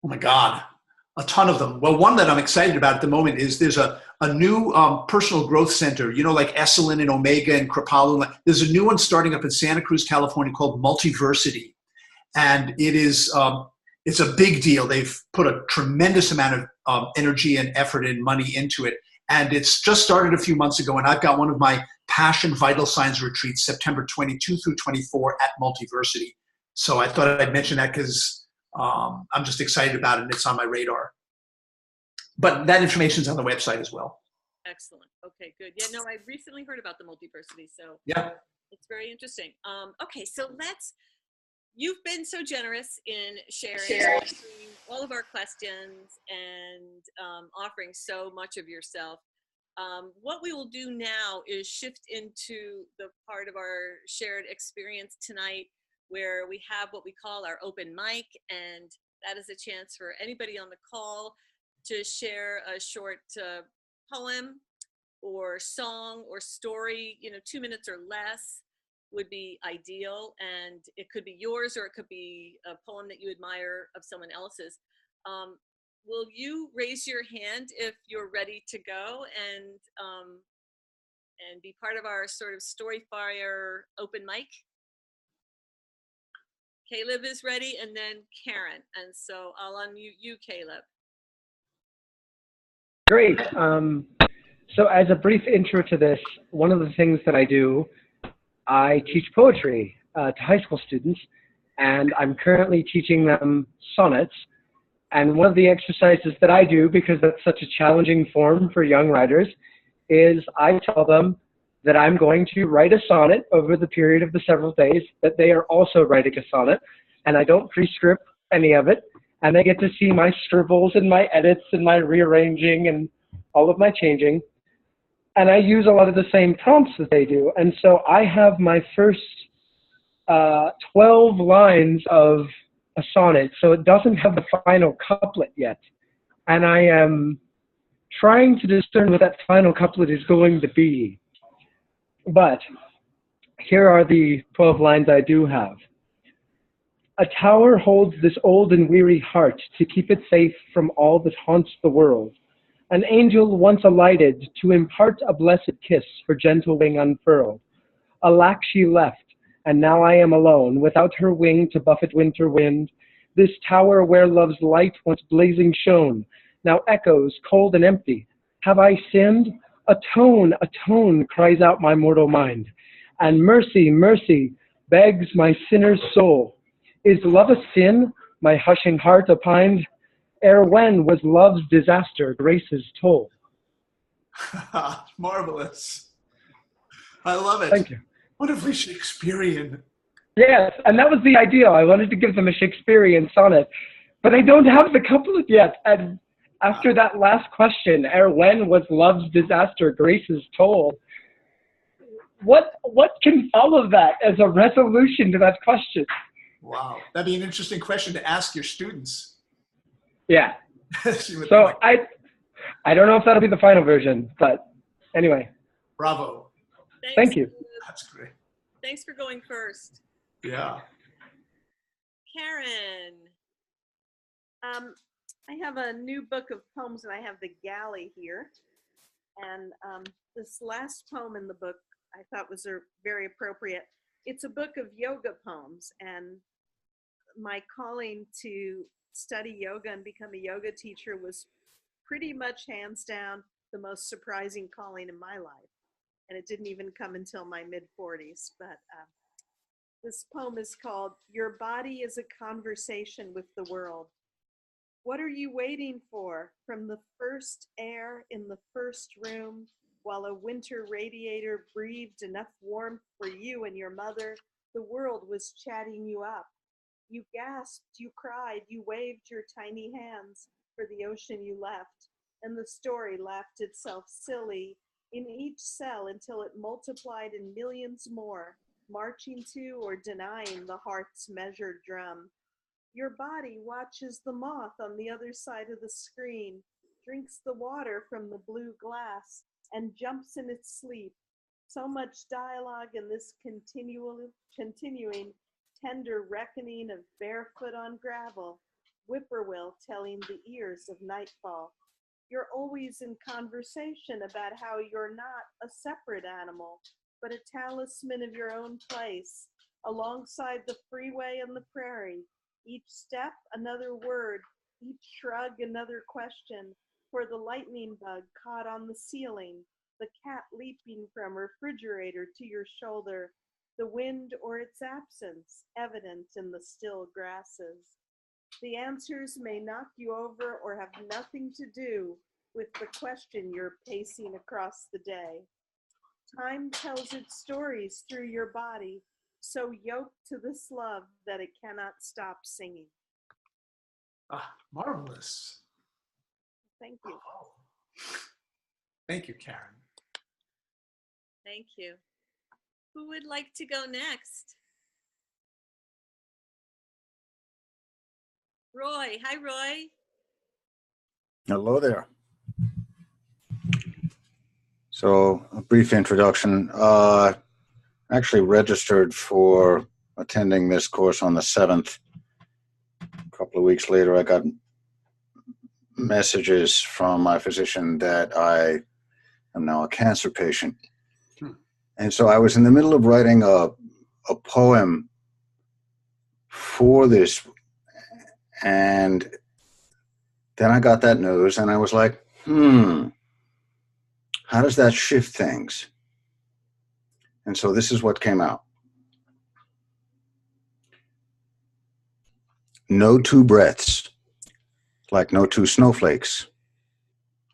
Oh my God, a ton of them. Well, one that I'm excited about at the moment is there's a new personal growth center, like Esalen and Omega and Kripalu. There's a new one starting up in Santa Cruz, California called Multiversity. And it is, it's a big deal. They've put a tremendous amount of energy and effort and money into it. And it's just started a few months ago. And I've got one of my Passion Vital Signs retreats, September 22 through 24 at Multiversity. So I thought I'd mention that because I'm just excited about it and it's on my radar. But that information's on the website as well. Excellent. Okay, good. Yeah, no, I recently heard about the Multiversity, so yeah, it's very interesting. Okay, so you've been so generous in sharing all of our questions and offering so much of yourself. What we will do now is shift into the part of our shared experience tonight where we have what we call our open mic, and that is a chance for anybody on the call to share a short poem or song or story, 2 minutes or less would be ideal. And it could be yours or it could be a poem that you admire of someone else's. Will you raise your hand if you're ready to go and be part of our sort of story fire open mic? Caleb is ready, and then Karen. And so I'll unmute you, Caleb. Great. So as a brief intro to this, one of the things that I do, I teach poetry to high school students, and I'm currently teaching them sonnets. And one of the exercises that I do, because that's such a challenging form for young writers, is I tell them that I'm going to write a sonnet over the period of the several days that they are also writing a sonnet, and I don't pre-script any of it, and they get to see my scribbles and my edits and my rearranging and all of my changing. And I use a lot of the same prompts that they do. And so I have my first 12 lines of a sonnet, so it doesn't have the final couplet yet. And I am trying to discern what that final couplet is going to be. But here are the 12 lines I do have. A tower holds this old and weary heart to keep it safe from all that haunts the world. An angel once alighted to impart a blessed kiss, her gentle wing unfurled. Alack, she left, and now I am alone, without her wing to buffet winter wind. This tower where love's light once blazing shone, now echoes cold and empty. Have I sinned? Atone, atone, cries out my mortal mind. And mercy, mercy, begs my sinner's soul. Is love a sin? My hushing heart opined. Ere when was love's disaster grace's toll? Marvelous. I love it. Thank you. Wonderfully Shakespearean. Yes, and that was the idea. I wanted to give them a Shakespearean sonnet, but I don't have the couplet yet. And after that last question, ere when was love's disaster grace's toll? What can follow that as a resolution to that question? Wow, that'd be an interesting question to ask your students. Yeah. So I don't know if that'll be the final version, but anyway. Bravo. Thank you. That's great. Thanks for going first. Yeah. Karen. I have a new book of poems, and I have the galley here. And this last poem in the book I thought was very appropriate. It's a book of yoga poems, and my calling to study yoga and become a yoga teacher was pretty much hands down the most surprising calling in my life. And it didn't even come until my mid 40s. But this poem is called Your Body is a Conversation with the World. What are you waiting for? From the first air in the first room, while a winter radiator breathed enough warmth for you and your mother, the world was chatting you up. You gasped, you cried, you waved your tiny hands for the ocean you left, and the story laughed itself silly in each cell until it multiplied in millions more, marching to or denying the heart's measured drum. Your body watches the moth on the other side of the screen, drinks the water from the blue glass, and jumps in its sleep. So much dialogue in this continuing tender reckoning of barefoot on gravel, whippoorwill telling the ears of nightfall. You're always in conversation about how you're not a separate animal, but a talisman of your own place, alongside the freeway and the prairie. Each step, another word, each shrug, another question, for the lightning bug caught on the ceiling, the cat leaping from refrigerator to your shoulder, the wind or its absence, evident in the still grasses. The answers may knock you over or have nothing to do with the question you're pacing across the day. Time tells its stories through your body, so yoked to this love that it cannot stop singing. Ah, marvelous. Thank you. Oh. Thank you, Karen. Thank you. Who would like to go next? Roy. Hi, Roy. Hello there. So, a brief introduction. Actually registered for attending this course on the 7th. A couple of weeks later, I got messages from my physician that I am now a cancer patient. And so I was in the middle of writing a poem for this, and then I got that news, and I was like, how does that shift things? And so this is what came out. No two breaths, like no two snowflakes,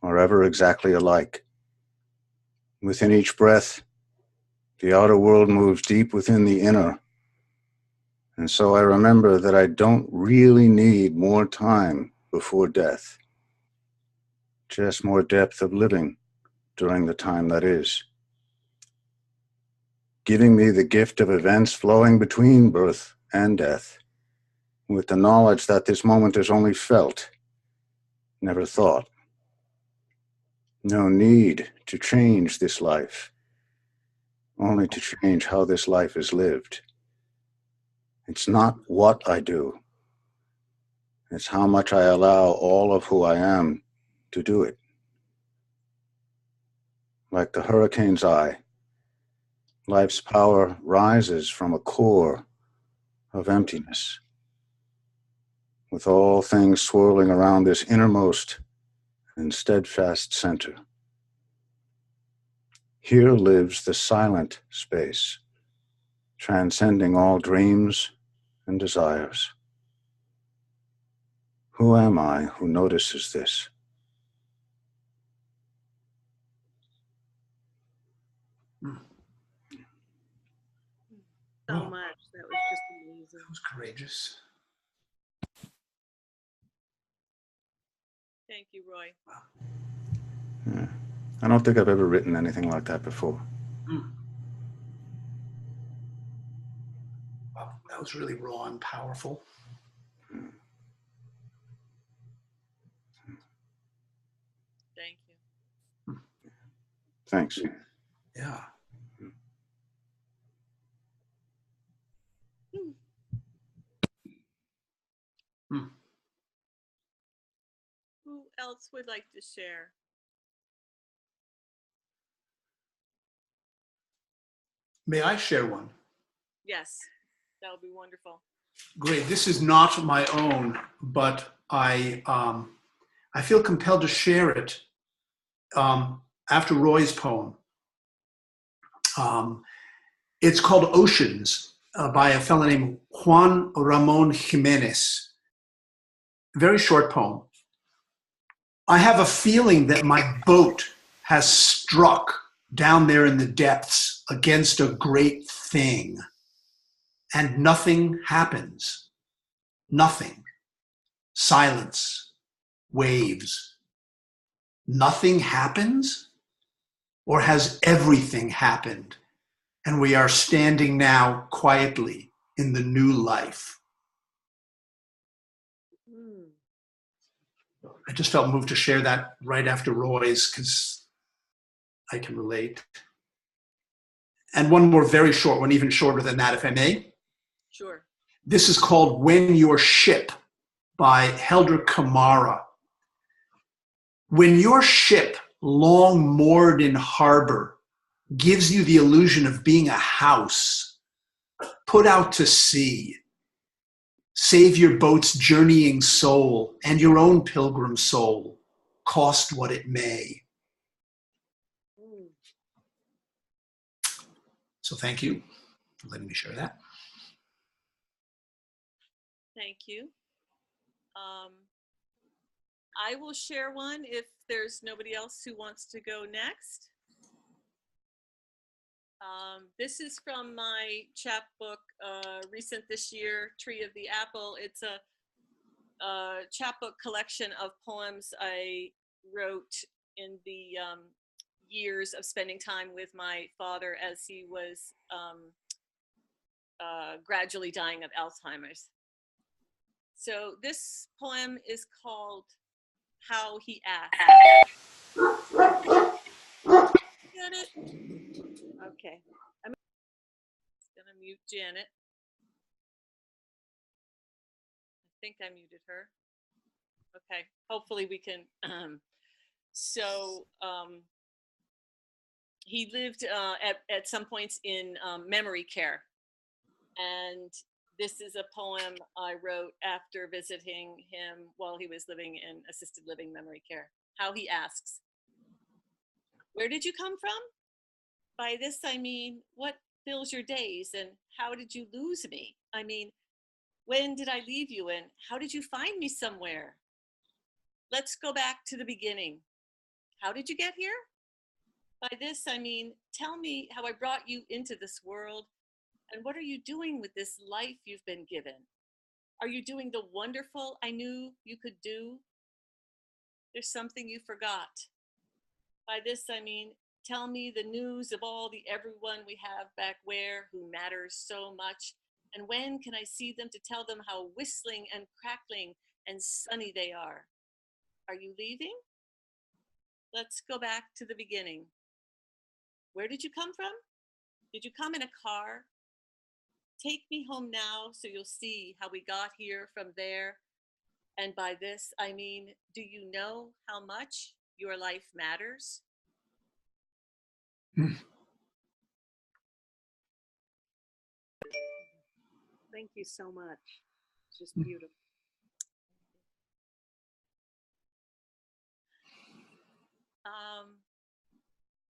are ever exactly alike. Within each breath, the outer world moves deep within the inner. And so I remember that I don't really need more time before death, just more depth of living during the time that is, giving me the gift of events flowing between birth and death, with the knowledge that this moment is only felt, never thought. No need to change this life, only to change how this life is lived. It's not what I do, it's how much I allow all of who I am to do it. Like the hurricane's eye, life's power rises from a core of emptiness, with all things swirling around this innermost and steadfast center. Here lives the silent space, transcending all dreams and desires. Who am I who notices this? So much. That was just amazing. That was courageous. Thank you, Roy. Yeah. I don't think I've ever written anything like that before. Wow, that was really raw and powerful. Thank you. Thanks. Yeah. Who else would like to share? May I share one? Yes, that would be wonderful. Great. This is not my own, but I feel compelled to share it after Roy's poem. It's called Oceans by a fellow named Juan Ramon Jimenez. Very short poem. I have a feeling that my boat has struck down there in the depths against a great thing, and nothing happens. Nothing. Silence. Waves. Nothing happens? Or has everything happened, and we are standing now quietly in the new life? I just felt moved to share that right after Roy's because I can relate. And one more very short one, even shorter than that, if I may. Sure. This is called When Your Ship by Helder Kamara. When your ship, long moored in harbor, gives you the illusion of being a house, put out to sea, save your boat's journeying soul and your own pilgrim soul, cost what it may. So thank you for letting me share that. Thank you. I will share one if there's nobody else who wants to go next. This is from my chapbook, recent this year, Tree of the Apple. It's a chapbook collection of poems I wrote in the years of spending time with my father as he was gradually dying of Alzheimer's. So this poem is called How He Asked. Get it? Okay. I'm just gonna mute Janet. I think I muted her. Okay, hopefully we can. He lived at some points in memory care. And this is a poem I wrote after visiting him while he was living in assisted living memory care. How he asks, where did you come from? By this, I mean, what fills your days and how did you lose me? I mean, when did I leave you and how did you find me somewhere? Let's go back to the beginning. How did you get here? By this, I mean, tell me how I brought you into this world and what are you doing with this life you've been given? Are you doing the wonderful I knew you could do? There's something you forgot. By this, I mean, tell me the news of all the everyone we have back where who matters so much. And when can I see them to tell them how whistling and crackling and sunny they are? Are you leaving? Let's go back to the beginning. Where did you come from? Did you come in a car? Take me home now so you'll see how we got here from there. And by this, I mean, do you know how much your life matters? Thank you so much. It's just beautiful.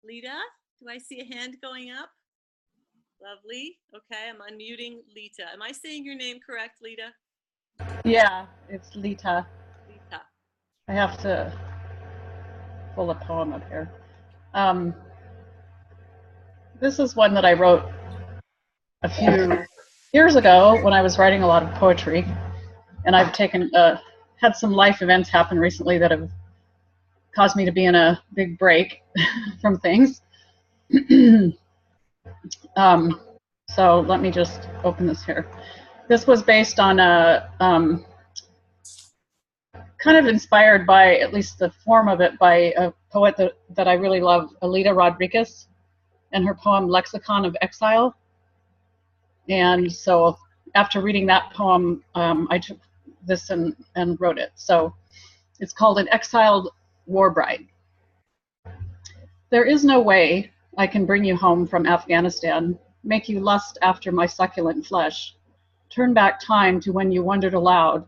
Lita, do I see a hand going up? Lovely. Okay, I'm unmuting Lita. Am I saying your name correct, Lita? Yeah, it's Lita. Lita. I have to pull a poem up here. This is one that I wrote a few years ago when I was writing a lot of poetry, and I've taken had some life events happen recently that have caused me to be in a big break from things. So let me just open this here. This was based on a kind of inspired by, at least the form of it, by a poet that I really love, Alida Rodriguez, and her poem Lexicon of Exile. And so after reading that poem, I took this and wrote it. So it's called An Exiled War Bride. There is no way I can bring you home from Afghanistan, make you lust after my succulent flesh. Turn back time to when you wondered aloud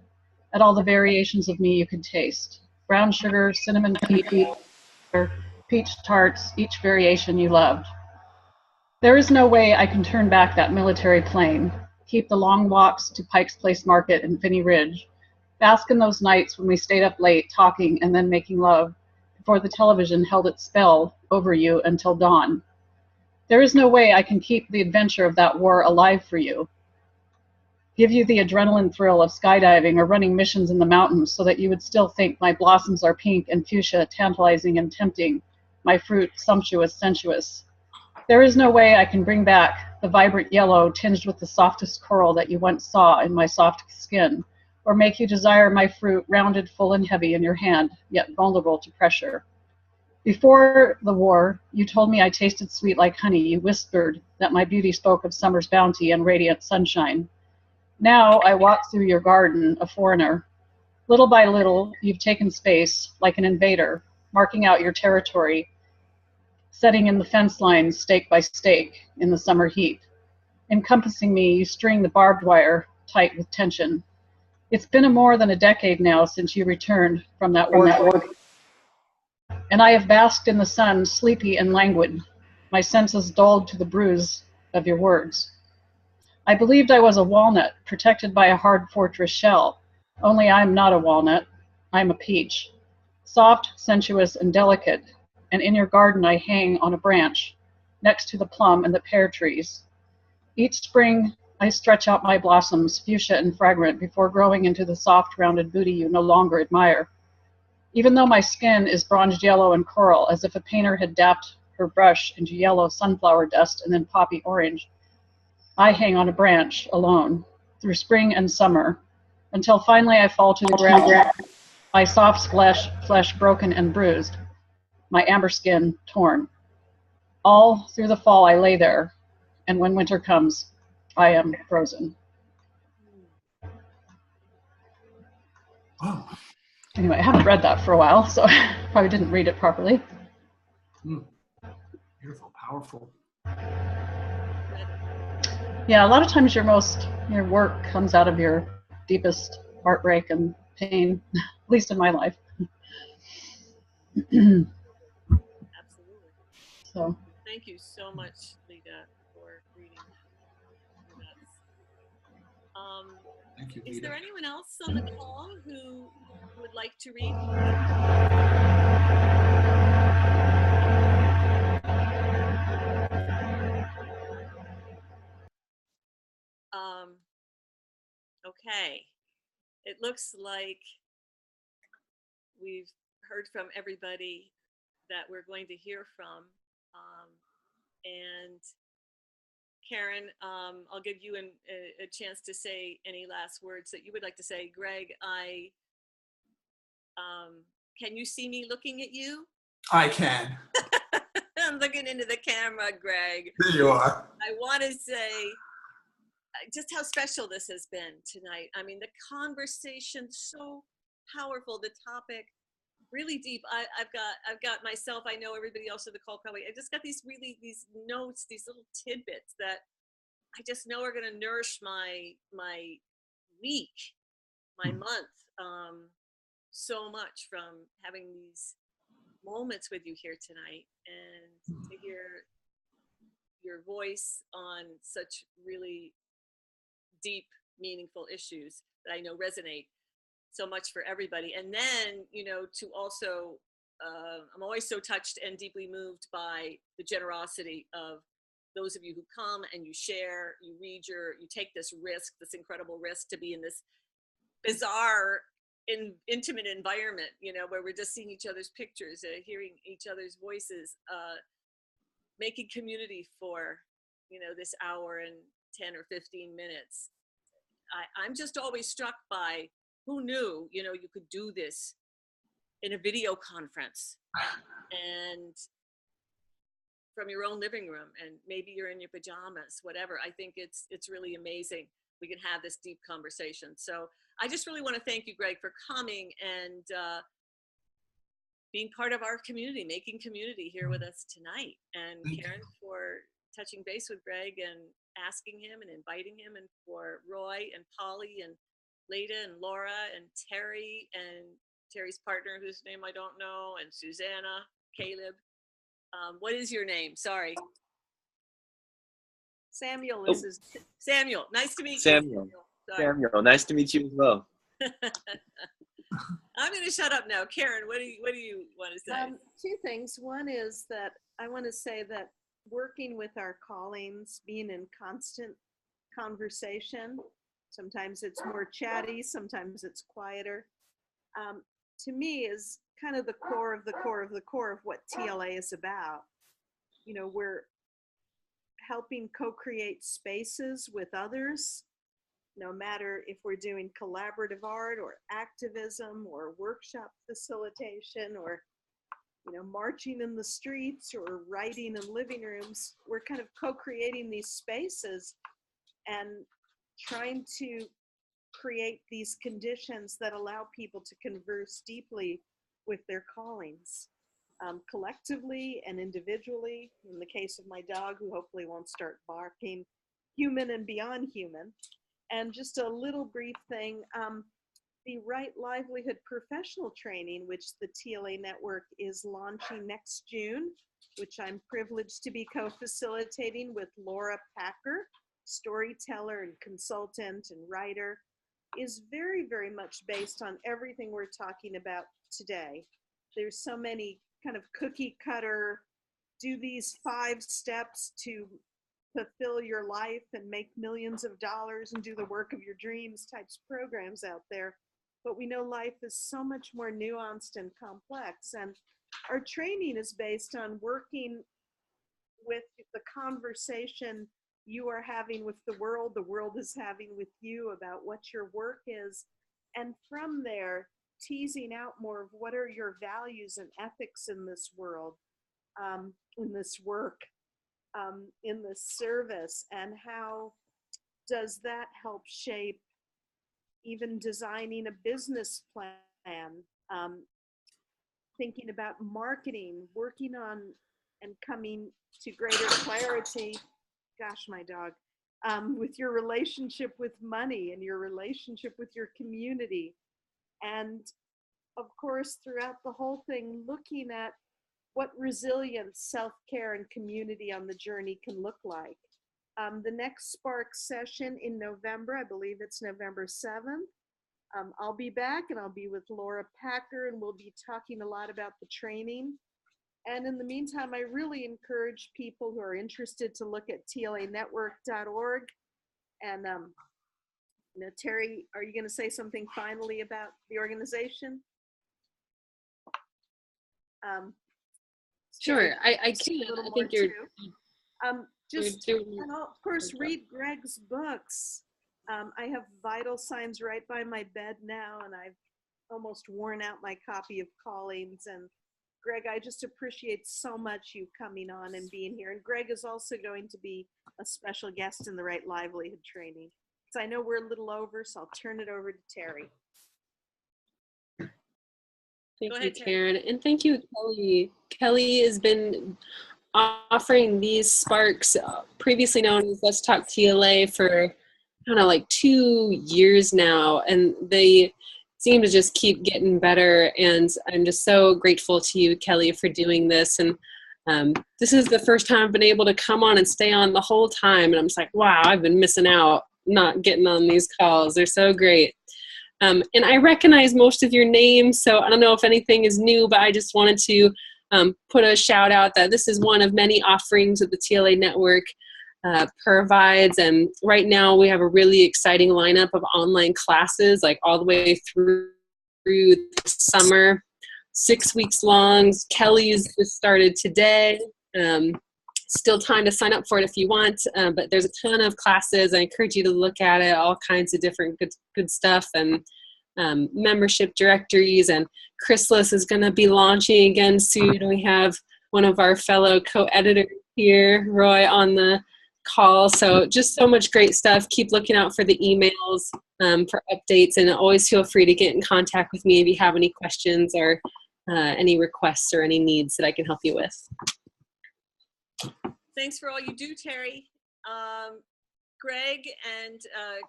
at all the variations of me you could taste. Brown sugar, cinnamon peach tarts, each variation you loved. There is no way I can turn back that military plane, keep the long walks to Pike's Place Market and Finney Ridge, bask in those nights when we stayed up late talking and then making love before the television held its spell over you until dawn. There is no way I can keep the adventure of that war alive for you, give you the adrenaline thrill of skydiving or running missions in the mountains so that you would still think my blossoms are pink and fuchsia, tantalizing and tempting, my fruit sumptuous, sensuous. There is no way I can bring back the vibrant yellow tinged with the softest coral that you once saw in my soft skin, or make you desire my fruit rounded, full and heavy in your hand, yet vulnerable to pressure. Before the war, you told me I tasted sweet like honey. You whispered that my beauty spoke of summer's bounty and radiant sunshine. Now I walk through your garden, a foreigner. Little by little, you've taken space like an invader, marking out your territory, setting in the fence lines stake by stake in the summer heat. Encompassing me, you string the barbed wire tight with tension. It's been more than a decade now since you returned from that war. And I have basked in the sun, sleepy and languid, my senses dulled to the bruise of your words. I believed I was a walnut, protected by a hard fortress shell. Only I'm not a walnut, I'm a peach. Soft, sensuous, and delicate, and in your garden I hang on a branch, next to the plum and the pear trees. Each spring I stretch out my blossoms, fuchsia and fragrant, before growing into the soft, rounded booty you no longer admire. Even though my skin is bronzed yellow and coral, as if a painter had dapped her brush into yellow sunflower dust and then poppy orange, I hang on a branch alone through spring and summer until finally I fall to the ground, my soft flesh broken and bruised, my amber skin torn. All through the fall I lay there, and when winter comes, I am frozen. Oh. Anyway, I haven't read that for a while, so I probably didn't read it properly. Beautiful, powerful. Yeah, a lot of times your work comes out of your deepest heartbreak and pain, at least in my life. Absolutely. So. Thank you so much, Lita, for reading that. Thank you, Is Lita. there anyone else on the call who would like to read? Okay. It looks like we've heard from everybody that we're going to hear from. And Karen, I'll give you a chance to say any last words that you would like to say. Gregg, can you see me looking at you? I can. I'm looking into the camera, Gregg. There you are. I want to say just how special this has been tonight. I mean, the conversation, so powerful, the topic, really deep. I've got myself, I know everybody else in the call probably, I just got these notes, these little tidbits that I just know are going to nourish my week, my month, so much from having these moments with you here tonight, and to hear your voice on such really deep, meaningful issues that I know resonate so much for everybody. And then, to also, I'm always so touched and deeply moved by the generosity of those of you who come and you share, you read you take this risk, this incredible risk to be in this bizarre, intimate environment, where we're just seeing each other's pictures, hearing each other's voices, making community for, this hour and 10 or 15 minutes. I'm just always struck by who knew, you could do this in a video conference and from your own living room, and maybe you're in your pajamas, whatever. I think it's really amazing. We can have this deep conversation. So I just really want to thank you, Gregg, for coming and being part of our community, making community here with us tonight. And Karen, for touching base with Gregg and asking him and inviting him, and for Roy and Polly and Leda and Laura and Terry and Terry's partner, whose name I don't know, and Susanna, Caleb. What is your name? Sorry. Samuel is his Samuel. Nice to meet you. Samuel. Samuel, nice to meet you as well. I'm going to shut up now. Karen, what do you want to say? Two things. One is that I want to say that working with our callings, being in constant conversation, sometimes it's more chatty, sometimes it's quieter, to me is kind of the core of the core of the core of what TLA is about. You know, we're helping co-create spaces with others, no matter if we're doing collaborative art or activism or workshop facilitation or, you know, marching in the streets or writing in living rooms. We're kind of co-creating these spaces and trying to create these conditions that allow people to converse deeply with their callings, collectively and individually. In the case of my dog, who hopefully won't start barking, human and beyond human. And just a little brief thing, the Right Livelihood Professional Training, which the TLA Network is launching next June, which I'm privileged to be co-facilitating with Laura Packer, storyteller and consultant and writer, is very, very much based on everything we're talking about today. There's so many kind of cookie cutter, do these 5 steps to fulfill your life and make millions of dollars and do the work of your dreams types programs out there. But we know life is so much more nuanced and complex. And our training is based on working with the conversation you are having with the world is having with you about what your work is. And from there, teasing out more of what are your values and ethics in this world, in this work, in this service, and how does that help shape even designing a business plan, thinking about marketing, working on and coming to greater clarity, gosh, my dog, with your relationship with money and your relationship with your community. And of course, throughout the whole thing, looking at what resilience, self-care, and community on the journey can look like. The next Spark session in November, I believe it's November 7th, I'll be back and I'll be with Laura Packer, and we'll be talking a lot about the training. And in the meantime, I really encourage people who are interested to look at tlanetwork.org. And you know, Terry, are you going to say something finally about the organization? Sure, I can. I think you're just, and I'll, of course, read Gregg's books. I have vital signs right by my bed now, and I've almost worn out my copy of Callings. And Gregg, I just appreciate so much you coming on and being here. And Gregg is also going to be a special guest in the Right Livelihood training. So I know we're a little over, so I'll turn it over to Terry. Thank you, Karen. And thank you, Kelly. Kelly has been offering these Sparks, previously known as Let's Talk TLA, for, I don't know, like 2 years now. And they seem to just keep getting better. And I'm just so grateful to you, Kelly, for doing this. And this is the first time I've been able to come on and stay on the whole time. And I'm just like, wow, I've been missing out not getting on these calls. They're so great. And I recognize most of your names, so I don't know if anything is new, but I just wanted to put a shout out that this is one of many offerings that the TLA Network provides. And right now we have a really exciting lineup of online classes, like all the way through the summer, 6 weeks long. Kelly's just started today. Still time to sign up for it if you want, but there's a ton of classes. I encourage you to look at it, all kinds of different good stuff, and membership directories. And Chrysalis is going to be launching again soon. We have one of our fellow co-editors here, Roy, on the call. So just so much great stuff. Keep looking out for the emails for updates, and always feel free to get in contact with me if you have any questions or any requests or any needs that I can help you with. Thanks for all you do, Terry. Greg and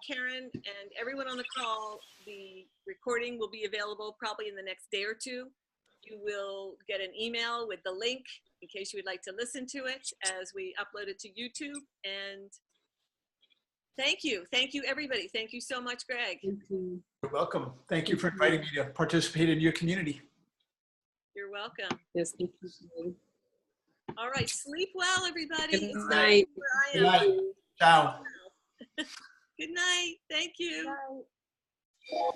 Karen and everyone on the call, the recording will be available probably in the next day or two. You will get an email with the link in case you would like to listen to it as we upload it to YouTube. And thank you everybody. Thank you so much, Greg. Thank you. You're welcome. Thank you for inviting me to participate in your community. You're welcome. Yes, thank you. All right, sleep well, everybody. Good It's night. where I Good am. night. Ciao. Good night. Thank you. Bye.